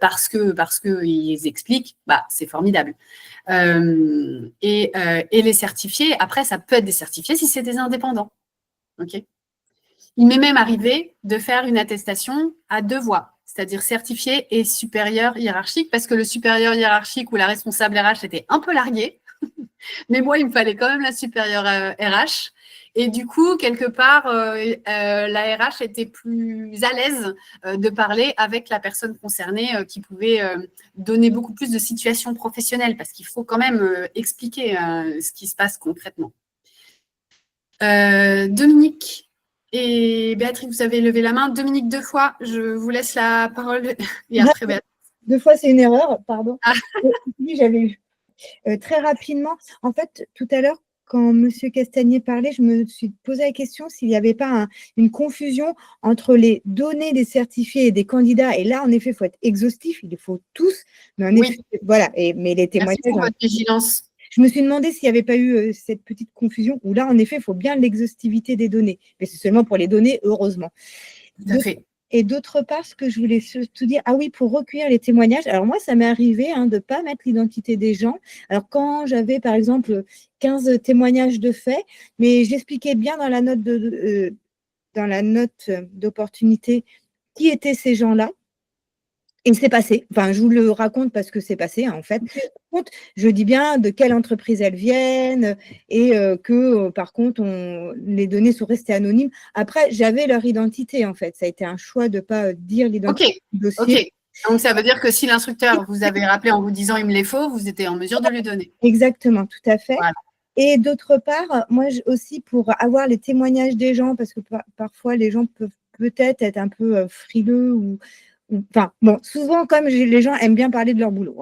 parce que ils expliquent, bah c'est formidable. Et les certifiés, après ça peut être des certifiés si c'est des indépendants. Ok. Il m'est même arrivé de faire une attestation à 2 voix, c'est-à-dire certifié et supérieur hiérarchique, parce que le supérieur hiérarchique ou la responsable RH était un peu largué. Mais moi, il me fallait quand même la supérieure RH. Et du coup, quelque part, la RH était plus à l'aise de parler avec la personne concernée qui pouvait donner beaucoup plus de situations professionnelles parce qu'il faut quand même expliquer ce qui se passe concrètement. Dominique et Béatrix, vous avez levé la main. Dominique 2 fois, je vous laisse la parole. Et après, Béatrix. 2 fois, c'est une erreur, pardon. Oui, j'avais eu. Très rapidement, en fait, tout à l'heure, quand M. Castagnier parlait, je me suis posé la question s'il n'y avait pas une confusion entre les données des certifiés et des candidats. Et là, en effet, il faut être exhaustif, il faut tous. Mais en effet, voilà. Mais les témoignages. Merci pour votre vigilance. Je me suis demandé s'il n'y avait pas eu cette petite confusion où là, en effet, il faut bien l'exhaustivité des données. Mais c'est seulement pour les données, heureusement. Tout à fait. Et d'autre part, ce que je voulais surtout dire, ah oui, pour recueillir les témoignages, alors moi, ça m'est arrivé de ne pas mettre l'identité des gens. Alors quand j'avais, par exemple, 15 témoignages de faits, mais j'expliquais bien dans la note d'opportunité qui étaient ces gens-là. Et c'est passé. Enfin, je vous le raconte parce que c'est passé, en fait. Par contre, je dis bien de quelle entreprise elles viennent et que, par contre, les données sont restées anonymes. Après, j'avais leur identité, en fait. Ça a été un choix de ne pas dire l'identité du dossier. Ok. Donc, ça veut dire que si l'instructeur vous avait rappelé en vous disant « il me les faut », vous étiez en mesure de lui donner. Exactement, tout à fait. Voilà. Et d'autre part, moi aussi, pour avoir les témoignages des gens, parce que parfois, les gens peuvent peut-être être un peu frileux ou… Enfin, bon, souvent, comme les gens aiment bien parler de leur boulot,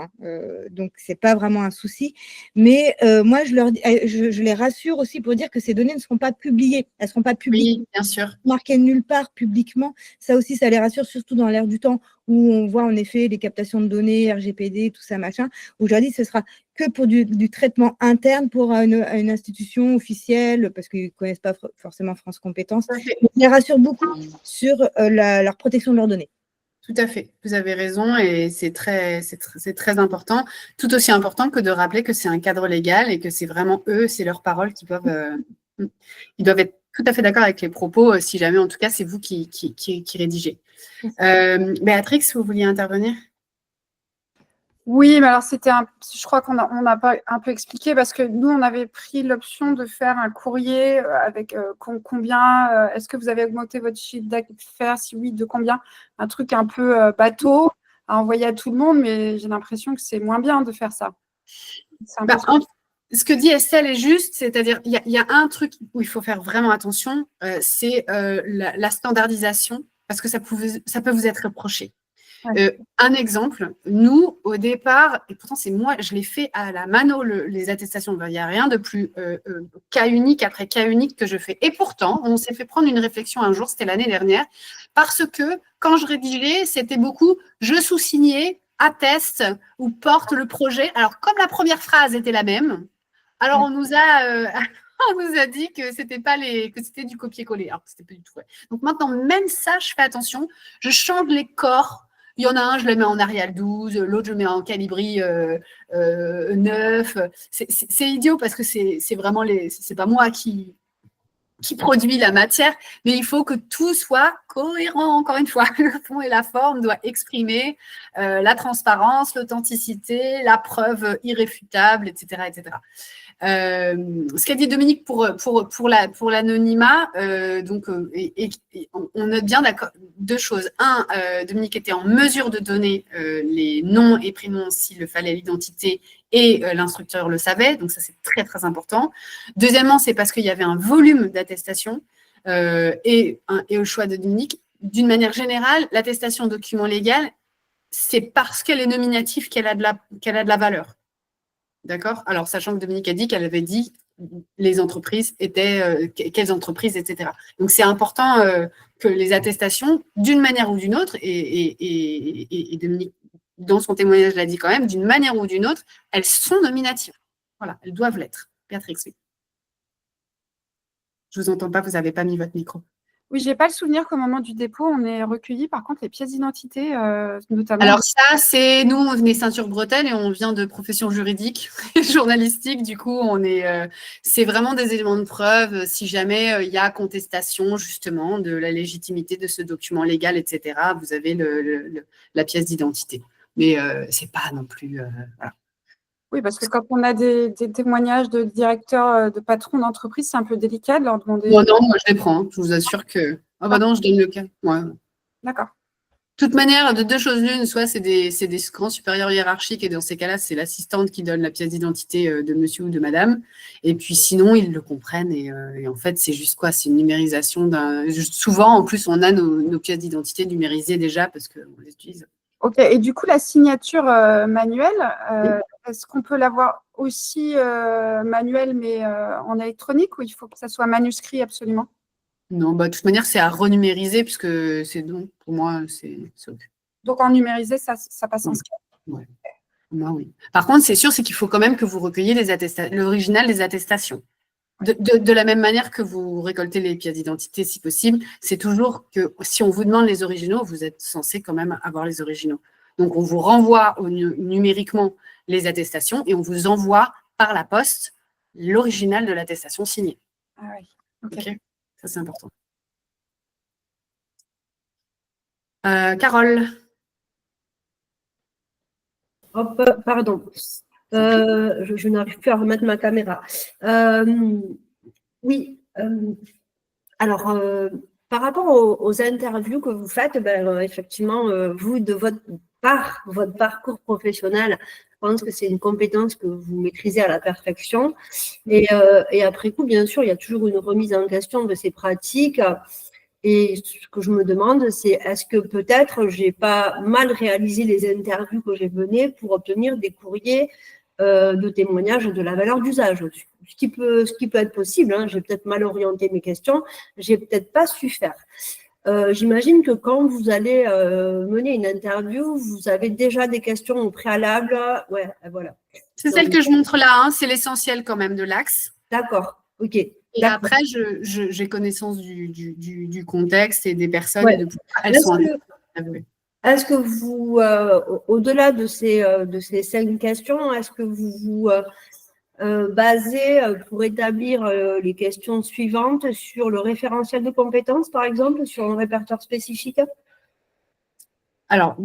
donc c'est pas vraiment un souci. Mais moi, je les rassure aussi pour dire que ces données ne seront pas publiées. Elles ne seront pas publiées. Oui, bien sûr. Marquées nulle part publiquement. Ça aussi, ça les rassure, surtout dans l'ère du temps où on voit en effet les captations de données, RGPD, tout ça, machin. Aujourd'hui, ce sera que pour du traitement interne pour une institution officielle, parce qu'ils ne connaissent pas forcément France Compétences. Okay. Je les rassure beaucoup sur leur protection de leurs données. Tout à fait, vous avez raison et c'est très important, tout aussi important que de rappeler que c'est un cadre légal et que c'est vraiment eux, c'est leurs paroles qui peuvent… ils doivent être tout à fait d'accord avec les propos, si jamais en tout cas c'est vous qui rédigez. Béatrix, vous vouliez intervenir ? Oui, mais alors je crois qu'on n'a pas un peu expliqué parce que nous, on avait pris l'option de faire un courrier avec combien, est-ce que vous avez augmenté votre chiffre d'affaires? Si oui, de combien? Un truc un peu bateau à envoyer à tout le monde, mais j'ai l'impression que c'est moins bien de faire ça. Ce que dit Estelle est juste, c'est-à-dire il y a un truc où il faut faire vraiment attention, c'est la standardisation, parce que ça peut vous être reproché. Ouais. Un exemple, nous, au départ, et pourtant c'est moi, je l'ai fait à la mano, les attestations, il n'y a rien de plus cas unique après cas unique que je fais. Et pourtant, on s'est fait prendre une réflexion un jour, c'était l'année dernière, parce que quand je rédigeais, c'était beaucoup « je sous-signais, atteste ou porte le projet ». Alors, comme la première phrase était la même, alors on nous a dit que c'était pas que c'était du copier-coller. Alors que c'était pas du tout vrai. Donc maintenant, même ça, je fais attention. Je change les corps. Il y en a un, je le mets en Arial 12, l'autre, je le mets en Calibri 9. C'est idiot parce que c'est vraiment c'est pas moi qui produit la matière, mais il faut que tout soit cohérent, encore une fois. Le fond et la forme doivent exprimer la transparence, l'authenticité, la preuve irréfutable, etc. etc. Ce qu'a dit Dominique pour l'anonymat, on note bien deux choses. Un, Dominique était en mesure de donner les noms et prénoms s'il le fallait, l'identité, et l'instructeur le savait, donc ça c'est très très important. Deuxièmement, c'est parce qu'il y avait un volume d'attestation et au choix de Dominique. D'une manière générale, l'attestation document légal, c'est parce qu'elle est nominative qu'elle a de la valeur. D'accord? Alors, sachant que Dominique a dit qu'elle avait dit les entreprises étaient, quelles entreprises, etc. Donc, c'est important que les attestations, d'une manière ou d'une autre, et Dominique, dans son témoignage, l'a dit quand même, d'une manière ou d'une autre, elles sont nominatives. Voilà, elles doivent l'être. Béatrix, oui. Je ne vous entends pas, vous n'avez pas mis votre micro. Oui, je n'ai pas le souvenir qu'au moment du dépôt, on ait recueilli par contre les pièces d'identité, notamment. Alors ça, c'est nous, on est ceinture bretelle et on vient de profession juridique et journalistique. Du coup, c'est vraiment des éléments de preuve si jamais il y a contestation justement de la légitimité de ce document légal, etc. Vous avez la pièce d'identité. Mais c'est pas non plus... voilà. Oui, parce que quand on a des témoignages de directeurs, de patrons d'entreprise, c'est un peu délicat de leur demander… Bon, non, moi je les prends. Je vous assure que… Ah bah non, je donne le cas. Ouais. D'accord. De toute manière, de deux choses l'une, soit c'est des grands supérieurs hiérarchiques et dans ces cas-là, c'est l'assistante qui donne la pièce d'identité de monsieur ou de madame. Et puis sinon, ils le comprennent et en fait, c'est juste quoi? C'est une numérisation souvent, en plus, on a nos pièces d'identité numérisées déjà parce qu'on les utilise. Ok, et du coup, la signature manuelle, est-ce qu'on peut l'avoir aussi manuelle mais en électronique ou il faut que ça soit manuscrit absolument? Non, bah, de toute manière, c'est à renumériser puisque c'est donc, pour moi, c'est OK. Donc, en numérisé, ça passe en scan. Ouais. Moi, oui. Par contre, c'est sûr, c'est qu'il faut quand même que vous recueilliez l'original des attestations. De la même manière que vous récoltez les pièces d'identité, si possible, c'est toujours que si on vous demande les originaux, vous êtes censé quand même avoir les originaux. Donc, on vous renvoie numériquement les attestations et on vous envoie par la poste l'original de l'attestation signée. Ah oui, OK. Ça, c'est important. Carole. Hop, pardon. Je n'arrive plus à remettre ma caméra. Oui. Alors, par rapport aux interviews que vous faites, effectivement, vous, de votre parcours professionnel, je pense que c'est une compétence que vous maîtrisez à la perfection. Et après coup, bien sûr, il y a toujours une remise en question de ces pratiques. Et ce que je me demande, c'est est-ce que peut-être j'ai pas mal réalisé les interviews que j'ai menées pour obtenir des courriers de témoignages de la valeur d'usage, ce qui peut être possible. Hein. J'ai peut-être mal orienté mes questions, j'ai peut-être pas su faire. J'imagine que quand vous allez mener une interview, vous avez déjà des questions au préalable. Ouais, voilà. C'est celle que je montre là, hein, c'est l'essentiel quand même de l'axe. D'accord, ok. Et après, j'ai connaissance du contexte et des personnes. Ouais. Et de elles sont Est-ce que vous, au-delà de ces 5 questions, est-ce que vous vous basez pour établir les questions suivantes sur le référentiel de compétences, par exemple, sur un répertoire spécifique? Alors,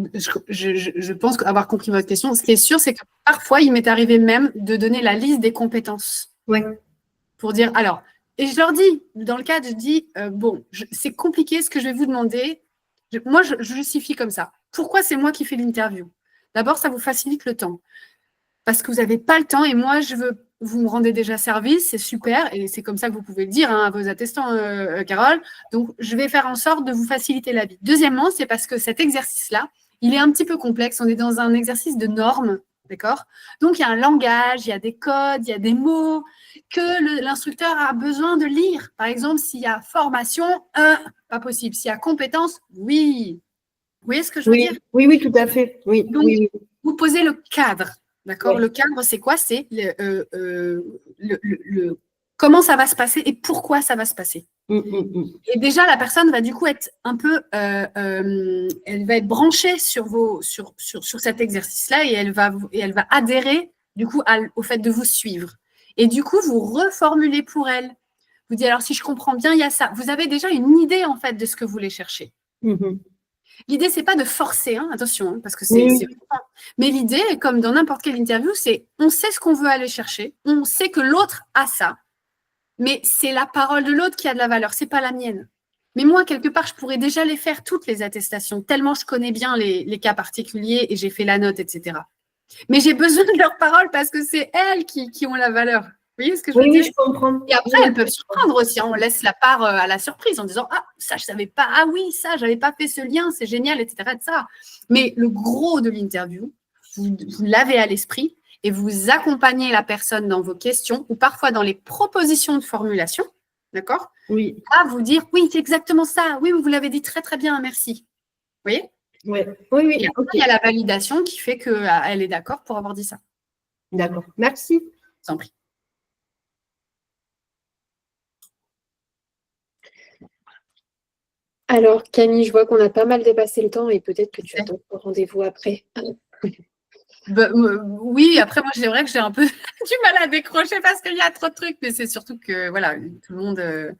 je pense avoir compris votre question. Ce qui est sûr, c'est que parfois, il m'est arrivé même de donner la liste des compétences. Ouais. Pour dire, alors, et je leur dis, dans le cadre, je dis, bon, c'est compliqué ce que je vais vous demander. Moi, je justifie comme ça. Pourquoi c'est moi qui fais l'interview? D'abord, ça vous facilite le temps. Parce que vous n'avez pas le temps et moi, vous me rendez déjà service, c'est super. Et c'est comme ça que vous pouvez le dire à vos attestants, Carole. Donc, je vais faire en sorte de vous faciliter la vie. Deuxièmement, c'est parce que cet exercice-là, il est un petit peu complexe. On est dans un exercice de normes, d'accord? Donc, il y a un langage, il y a des codes, il y a des mots que l'instructeur a besoin de lire. Par exemple, s'il y a formation, pas possible. S'il y a compétence, oui. Vous voyez ce que je veux dire? Oui, tout à fait. Oui, donc, oui. Vous posez le cadre, d'accord? Ouais. Le cadre, c'est quoi? C'est comment ça va se passer et pourquoi ça va se passer. Et déjà, la personne va du coup être un peu, elle va être branchée sur cet exercice-là et elle va adhérer du coup au fait de vous suivre. Et du coup, vous reformulez pour elle. Vous dites, alors si je comprends bien, il y a ça. Vous avez déjà une idée en fait de ce que vous voulez chercher. L'idée, c'est pas de forcer, hein, attention, hein, parce que c'est mais l'idée, comme dans n'importe quelle interview, c'est on sait ce qu'on veut aller chercher, on sait que l'autre a ça, mais c'est la parole de l'autre qui a de la valeur, c'est pas la mienne. Mais moi, quelque part, je pourrais déjà les faire toutes les attestations, tellement je connais bien les cas particuliers et j'ai fait la note, etc. Mais j'ai besoin de leur parole parce que c'est elles qui ont la valeur. Vous voyez ce que je veux dire? Oui, je comprends. Et après, elles peuvent surprendre aussi. On laisse la part à la surprise en disant « Ah, ça, je ne savais pas. Ah oui, ça, je n'avais pas fait ce lien. C'est génial, etc. etc. » Mais le gros de l'interview, vous l'avez à l'esprit et vous accompagnez la personne dans vos questions ou parfois dans les propositions de formulation, d'accord? Oui. À vous dire « Oui, c'est exactement ça. Oui, vous l'avez dit très, très bien. Merci. » Vous voyez? Oui. Et après, il y a la validation qui fait qu'elle est d'accord pour avoir dit ça. D'accord. Merci. Sans prix. Alors, Camille, je vois qu'on a pas mal dépassé le temps et peut-être que tu as d'autres rendez-vous après. Oui, après, moi, c'est vrai que j'ai un peu du mal à décrocher parce qu'il y a trop de trucs, mais c'est surtout que, voilà, tout le monde…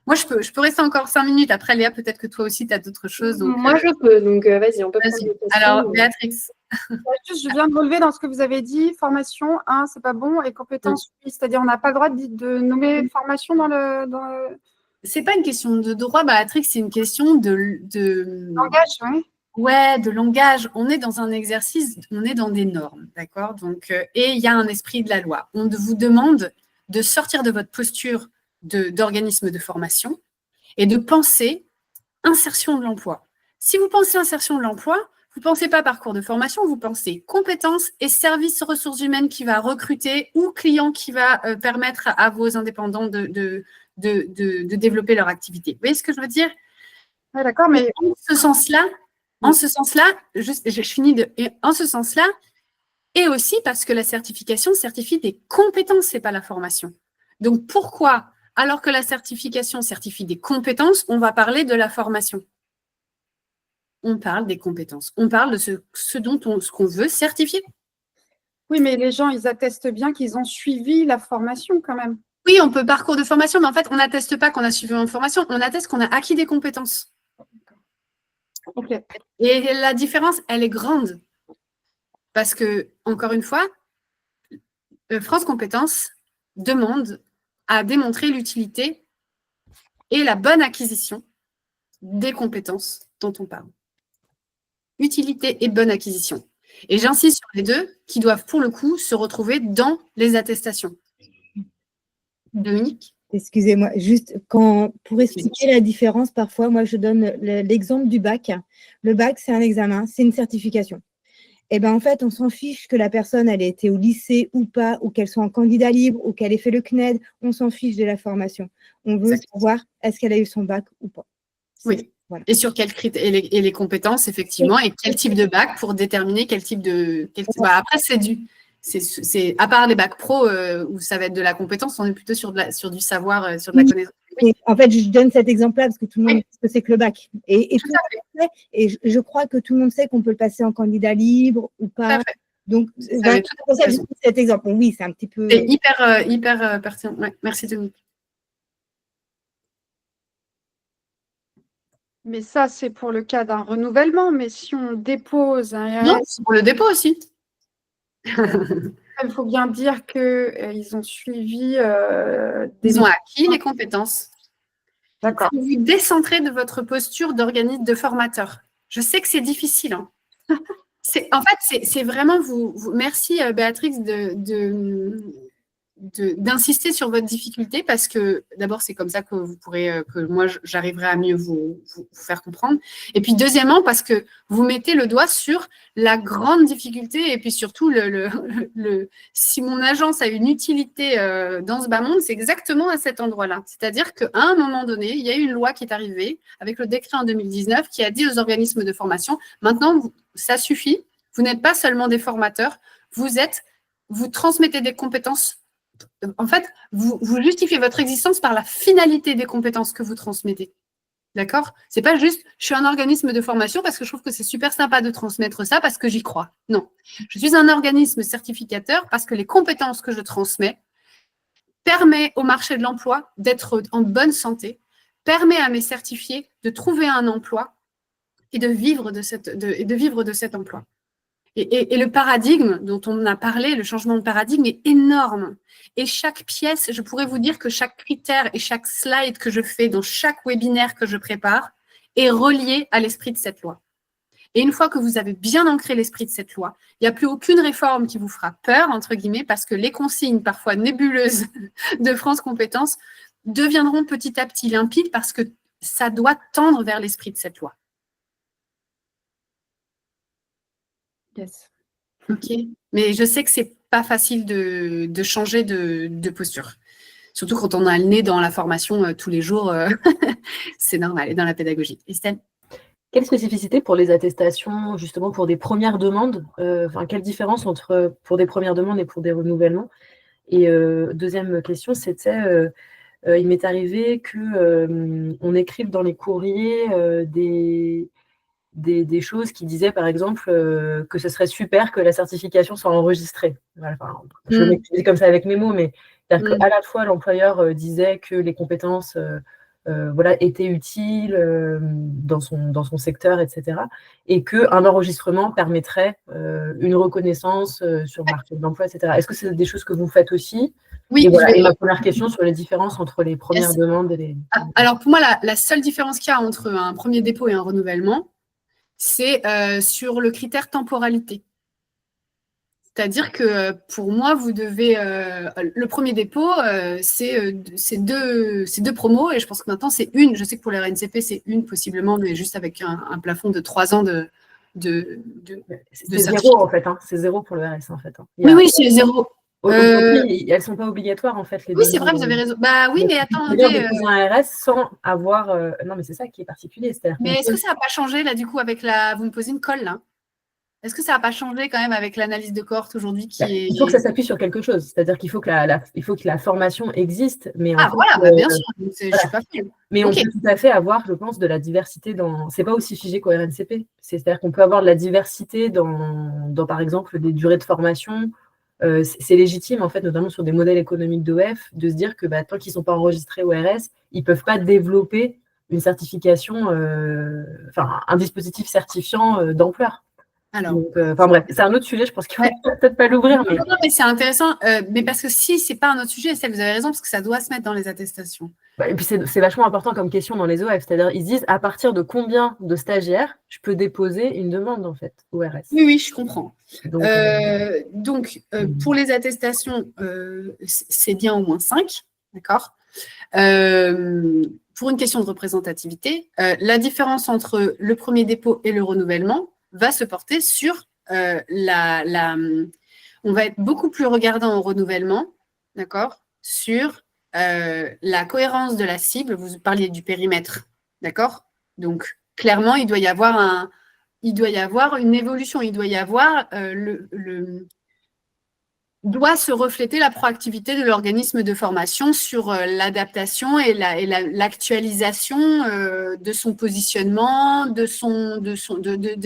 Moi, je peux rester encore 5 minutes. Après, Léa, peut-être que toi aussi, tu as d'autres choses. Donc, moi, je peux. Donc, vas-y, on peut prendre des questions. Alors, Béatrix. Je viens de relever dans ce que vous avez dit, formation, c'est pas bon, et compétences, oui. C'est-à-dire, on n'a pas le droit de nommer formation dans le… C'est pas une question de droit, Béatrix, c'est une question de… Langage, oui. Ouais, de langage. On est dans un exercice, on est dans des normes, d'accord? Donc, et il y a un esprit de la loi. On vous demande de sortir de votre posture d'organisme de formation et de penser insertion de l'emploi. Si vous pensez insertion de l'emploi, vous ne pensez pas parcours de formation, vous pensez compétences et services ressources humaines qui va recruter ou client qui va permettre à vos indépendants de développer leur activité. Vous voyez ce que je veux dire? Ouais, d'accord, mais En ce sens-là, je finis en ce sens-là, et aussi parce que la certification certifie des compétences, ce n'est pas la formation. Donc, pourquoi, alors que la certification certifie des compétences, on va parler de la formation? On parle des compétences. On parle de ce qu'on veut certifier. Oui, mais les gens, ils attestent bien qu'ils ont suivi la formation quand même. Oui, on peut parcours de formation, mais en fait, on n'atteste pas qu'on a suivi une formation, on atteste qu'on a acquis des compétences. Okay. Et la différence, elle est grande. Parce que, encore une fois, France Compétences demande à démontrer l'utilité et la bonne acquisition des compétences dont on parle. Utilité et bonne acquisition. Et j'insiste sur les deux qui doivent, pour le coup, se retrouver dans les attestations. Dominique? Excusez-moi, juste pour expliquer la différence, parfois, moi, je donne l'exemple du bac. Le bac, c'est un examen, c'est une certification. Et bien, en fait, on s'en fiche que la personne, elle ait été au lycée ou pas, ou qu'elle soit en candidat libre, ou qu'elle ait fait le CNED. On s'en fiche de la formation. On veut savoir est-ce qu'elle a eu son bac ou pas. Oui. Voilà. Et sur quels critères et les compétences, effectivement, oui. Et quel type de bac pour déterminer quel type de… après, c'est à part les bacs pro où ça va être de la compétence, on est plutôt sur du savoir, sur de la connaissance. Oui. En fait, je donne cet exemple-là parce que tout le monde sait ce que c'est que le bac. Et je crois que tout le monde sait qu'on peut le passer en candidat libre ou pas. Donc, c'est pour ça que je cet exemple. Oui, c'est un petit peu… C'est hyper pertinent. Ouais. Merci, Dominique. Mais ça, c'est pour le cas d'un renouvellement. Mais si on dépose un Non, RS, c'est pour le dépôt aussi. il faut bien dire qu'ils ont suivi Ils ont acquis les compétences. D'accord. Vous décentrez de votre posture d'organisme de formateur. Je sais que c'est difficile. Hein. En fait, c'est vraiment merci Béatrix d'insister sur votre difficulté parce que d'abord, c'est comme ça que vous pourrez, que moi, j'arriverai à mieux vous faire comprendre. Et puis, deuxièmement, parce que vous mettez le doigt sur la grande difficulté et puis surtout, si mon agence a une utilité dans ce bas monde, c'est exactement à cet endroit-là. C'est-à-dire qu'à un moment donné, il y a eu une loi qui est arrivée avec le décret en 2019 qui a dit aux organismes de formation, maintenant, ça suffit, vous n'êtes pas seulement des formateurs, vous transmettez des compétences. En fait, vous justifiez votre existence par la finalité des compétences que vous transmettez. D'accord? C'est pas juste, je suis un organisme de formation parce que je trouve que c'est super sympa de transmettre ça parce que j'y crois. Non. Je suis un organisme certificateur parce que les compétences que je transmets permettent au marché de l'emploi d'être en bonne santé, permet à mes certifiés de trouver un emploi et de vivre de cet emploi. Et le paradigme dont on a parlé, le changement de paradigme est énorme. Et chaque pièce, je pourrais vous dire que chaque critère et chaque slide que je fais dans chaque webinaire que je prépare est relié à l'esprit de cette loi. Et une fois que vous avez bien ancré l'esprit de cette loi, il n'y a plus aucune réforme qui vous fera peur, entre guillemets, parce que les consignes parfois nébuleuses de France Compétences deviendront petit à petit limpides parce que ça doit tendre vers l'esprit de cette loi. Yes. Ok, mais je sais que c'est pas facile de changer de posture. Surtout quand on a le nez dans la formation tous les jours, c'est normal, et dans la pédagogie. Estelle? Quelle spécificité pour les attestations, justement pour des premières demandes quelle différence entre pour des premières demandes et pour des renouvellements? Et deuxième question, c'était, il m'est arrivé qu'on écrive dans les courriers des choses qui disaient, par exemple, que ce serait super que la certification soit enregistrée. Voilà, je m'explique comme ça avec mes mots, mais c'est-à-dire qu'à la fois, l'employeur disait que les compétences étaient utiles dans son secteur, etc. Et qu'un enregistrement permettrait une reconnaissance sur le marché de l'emploi, etc. Est-ce que c'est des choses que vous faites aussi? Oui, et ma première question sur les différences entre les premières demandes et les… Alors, pour moi, la seule différence qu'il y a entre un premier dépôt et un renouvellement, c'est sur le critère temporalité. C'est-à-dire que pour moi, vous devez… le premier dépôt, c'est deux promos et je pense que maintenant, c'est une. Je sais que pour les RNCP, c'est une possiblement, mais juste avec un plafond de 3 ans de c'est zéro, en fait. Hein. C'est zéro pour le RS, en fait. Hein. Oui, c'est zéro. Elles ne sont pas obligatoires, en fait. Oui, c'est vrai, vous avez raison. Bah oui, mais attendez. Un RS sans avoir… Non, mais c'est ça qui est particulier. Mais est-ce que ça n'a pas changé, là, du coup, avec la… Vous me posez une colle, là. Est-ce que ça n'a pas changé, quand même, avec l'analyse de cohorte aujourd'hui Il faut que ça s'appuie sur quelque chose. C'est-à-dire qu'il faut que la formation existe. Mais bien sûr. Je ne suis pas folle. Mais on peut tout à fait avoir, je pense, de la diversité dans… C'est pas aussi figé qu'au RNCP. C'est-à-dire qu'on peut avoir de la diversité dans par exemple, des durées de formation. C'est légitime, en fait, notamment sur des modèles économiques d'OF, de se dire que tant qu'ils ne sont pas enregistrés au RS, ils ne peuvent pas développer une certification, un dispositif certifiant d'ampleur. Alors, bref, c'est un autre sujet, je pense qu'il ne faut peut-être pas l'ouvrir. Mais… Non, mais c'est intéressant, mais parce que si ce n'est pas un autre sujet, Estelle, vous avez raison, parce que ça doit se mettre dans les attestations. Et puis c'est vachement important comme question dans les OF, c'est-à-dire ils disent à partir de combien de stagiaires je peux déposer une demande en fait au RS. Oui, je comprends. Donc, pour les attestations, c'est bien au moins 5, d'accord. Pour une question de représentativité, la différence entre le premier dépôt et le renouvellement va se porter sur on va être beaucoup plus regardant au renouvellement, d'accord, sur la cohérence de la cible. Vous parliez du périmètre, d'accord. Donc, clairement, il doit y avoir une évolution, il doit y avoir doit se refléter la proactivité de l'organisme de formation sur l'adaptation et l'actualisation de son positionnement, de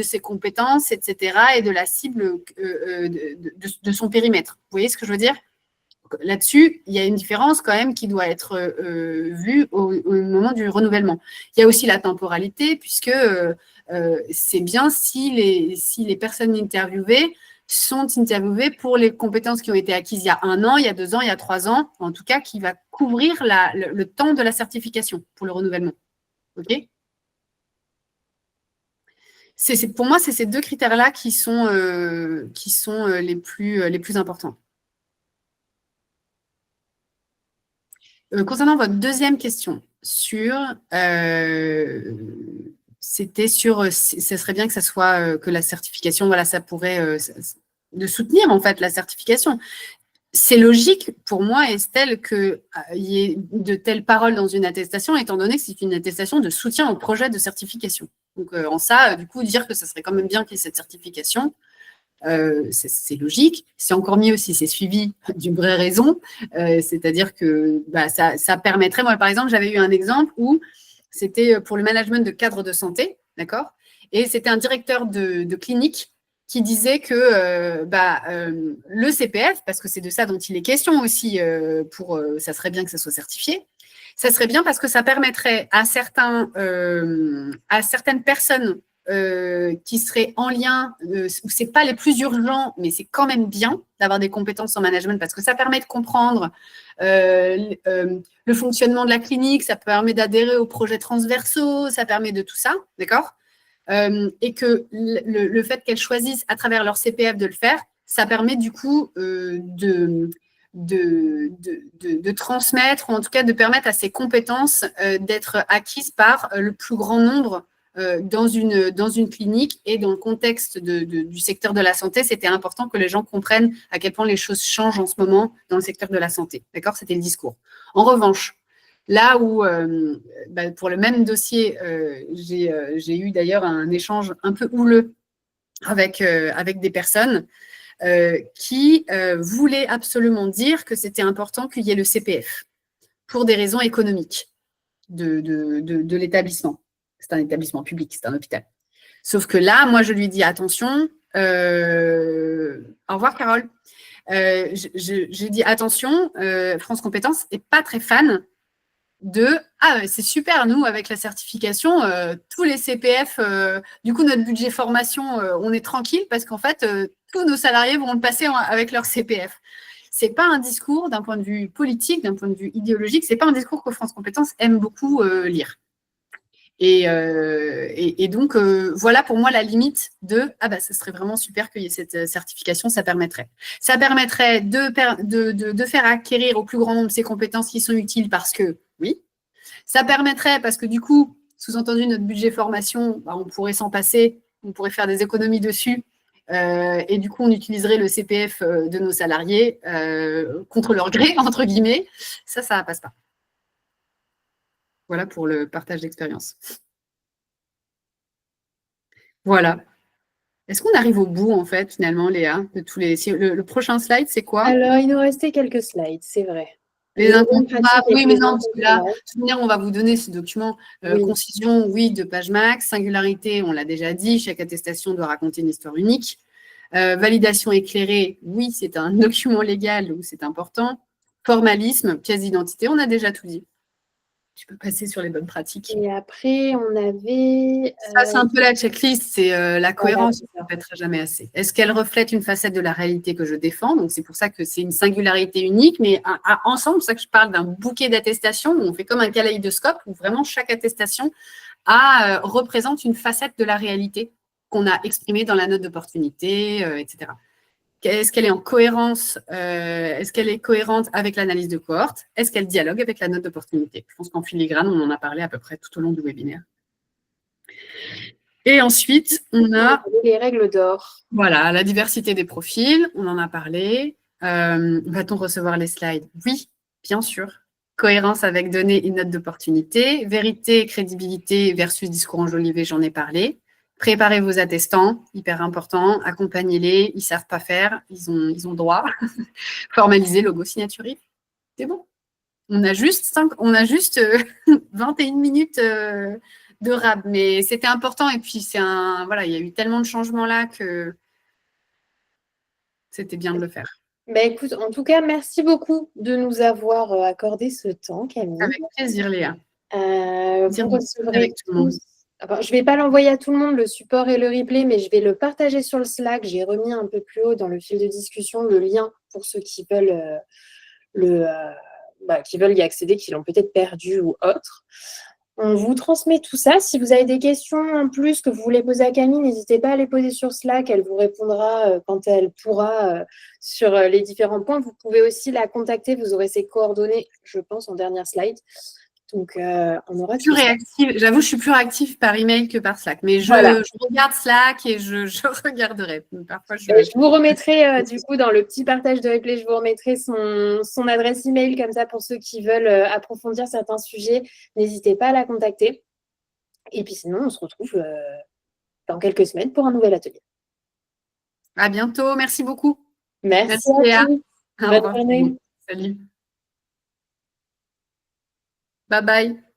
ses compétences, etc., et de la cible de son périmètre. Vous voyez ce que je veux dire? là-dessus, il y a une différence quand même qui doit être vue au moment du renouvellement. Il y a aussi la temporalité, puisque c'est bien si les personnes interviewées sont interviewées pour les compétences qui ont été acquises il y a 1 an, il y a 2 ans, il y a 3 ans, en tout cas, qui va couvrir le temps de la certification pour le renouvellement. OK ? Pour moi, c'est ces 2 critères-là qui sont les plus importants. Concernant votre deuxième question, c'était sur, ce serait bien que ça soit, que la certification, voilà, ça pourrait, de soutenir en fait la certification. C'est logique pour moi, Estelle, qu'il y ait de telles paroles dans une attestation, étant donné que c'est une attestation de soutien au projet de certification. Donc, en ça, du coup, dire que ça serait quand même bien qu'il y ait cette certification, c'est logique. C'est encore mieux si c'est suivi d'une vraie raison. C'est-à-dire que ça permettrait, moi, par exemple, j'avais eu un exemple où c'était pour le management de cadres de santé, d'accord ? Et c'était un directeur de clinique qui disait que le CPF, parce que c'est de ça dont il est question aussi, ça serait bien que ça soit certifié, ça serait bien parce que ça permettrait à certaines personnes qui seraient en lien, où ce n'est pas les plus urgents, mais c'est quand même bien d'avoir des compétences en management parce que ça permet de comprendre le fonctionnement de la clinique, ça permet d'adhérer aux projets transversaux, ça permet de tout ça, d'accord ? Et que le fait qu'elles choisissent à travers leur CPF de le faire, ça permet du coup de transmettre, ou en tout cas de permettre à ces compétences d'être acquises par le plus grand nombre dans une clinique. Et dans le contexte du secteur de la santé, c'était important que les gens comprennent à quel point les choses changent en ce moment dans le secteur de la santé. D'accord ? C'était le discours. En revanche, là où, pour le même dossier, j'ai eu d'ailleurs un échange un peu houleux avec des personnes qui voulaient absolument dire que c'était important qu'il y ait le CPF pour des raisons économiques de l'établissement. C'est un établissement public, c'est un hôpital. Sauf que là, moi, je lui dis attention. Au revoir, Carole. J'ai dit attention, France Compétences n'est pas très fan c'est super, nous, avec la certification, tous les CPF, du coup, notre budget formation, on est tranquille parce qu'en fait, tous nos salariés vont le passer avec leur CPF. Ce n'est pas un discours d'un point de vue politique, d'un point de vue idéologique, ce n'est pas un discours que France Compétences aime beaucoup lire. Et donc, voilà pour moi la limite ce serait vraiment super qu'il y ait cette certification, ça permettrait. Ça permettrait de faire acquérir au plus grand nombre ces compétences qui sont utiles parce que, oui, ça permettrait parce que du coup, sous-entendu, notre budget formation, on pourrait s'en passer, on pourrait faire des économies dessus et du coup, on utiliserait le CPF de nos salariés contre leur gré, entre guillemets. Ça passe pas. Voilà pour le partage d'expérience. Voilà. Est-ce qu'on arrive au bout, en fait, finalement, Léa, de tous les... Le prochain slide, c'est quoi? Alors, il nous restait quelques slides, c'est vrai. Les incomparables, oui, mais non, parce que là, on va vous donner ce document. Concision, oui, de page max. Singularité, on l'a déjà dit, chaque attestation doit raconter une histoire unique. Validation éclairée, oui, c'est un document légal où c'est important. Formalisme, pièce d'identité, on a déjà tout dit. Tu peux passer sur les bonnes pratiques. Et après, on avait... Ça, c'est un peu la checklist, c'est la cohérence, on ne répétera jamais assez. Est-ce qu'elle reflète une facette de la réalité que je défends? Donc, c'est pour ça que c'est une singularité unique, mais ensemble, c'est pour ça que je parle d'un bouquet d'attestations où on fait comme un kaléidoscope, où vraiment chaque attestation représente une facette de la réalité qu'on a exprimée dans la note d'opportunité, etc. Est-ce qu'elle est en cohérence? Est-ce qu'elle est cohérente avec l'analyse de cohorte? Est-ce qu'elle dialogue avec la note d'opportunité? Je pense qu'en filigrane, on en a parlé à peu près tout au long du webinaire. Et ensuite, on a les règles d'or. Voilà, la diversité des profils, on en a parlé. Va-t-on recevoir les slides? Oui, bien sûr. Cohérence avec données et notes d'opportunité. Vérité, crédibilité versus discours enjolivé, j'en ai parlé. Préparez vos attestants, hyper important. Accompagnez-les, ils ne savent pas faire, ils ont droit. Formalisez, logo, signature. C'est bon. On a juste 21 minutes de rab, mais c'était important. Et puis, voilà, il y a eu tellement de changements là que c'était bien de le faire. Écoute, en tout cas, merci beaucoup de nous avoir accordé ce temps, Camille. Avec plaisir, Léa. Vous recevrez tous. Alors, je ne vais pas l'envoyer à tout le monde, le support et le replay, mais je vais le partager sur le Slack. J'ai remis un peu plus haut dans le fil de discussion le lien pour ceux qui veulent, qui veulent y accéder, qui l'ont peut-être perdu ou autre. On vous transmet tout ça. Si vous avez des questions en plus que vous voulez poser à Camille, n'hésitez pas à les poser sur Slack. Elle vous répondra quand elle pourra sur les différents points. Vous pouvez aussi la contacter. Vous aurez ses coordonnées, je pense, en dernière slide. Donc, on aura plus réactive. J'avoue, je suis plus réactive par email que par Slack. Mais je regarde Slack et je regarderai. Parfois, je vous remettrai, du coup, dans le petit partage de replay, je vous remettrai son adresse email. Comme ça, pour ceux qui veulent approfondir certains sujets, n'hésitez pas à la contacter. Et puis sinon, on se retrouve dans quelques semaines pour un nouvel atelier. À bientôt. Merci beaucoup. Merci Léa. Bonne journée. Salut. Bye bye.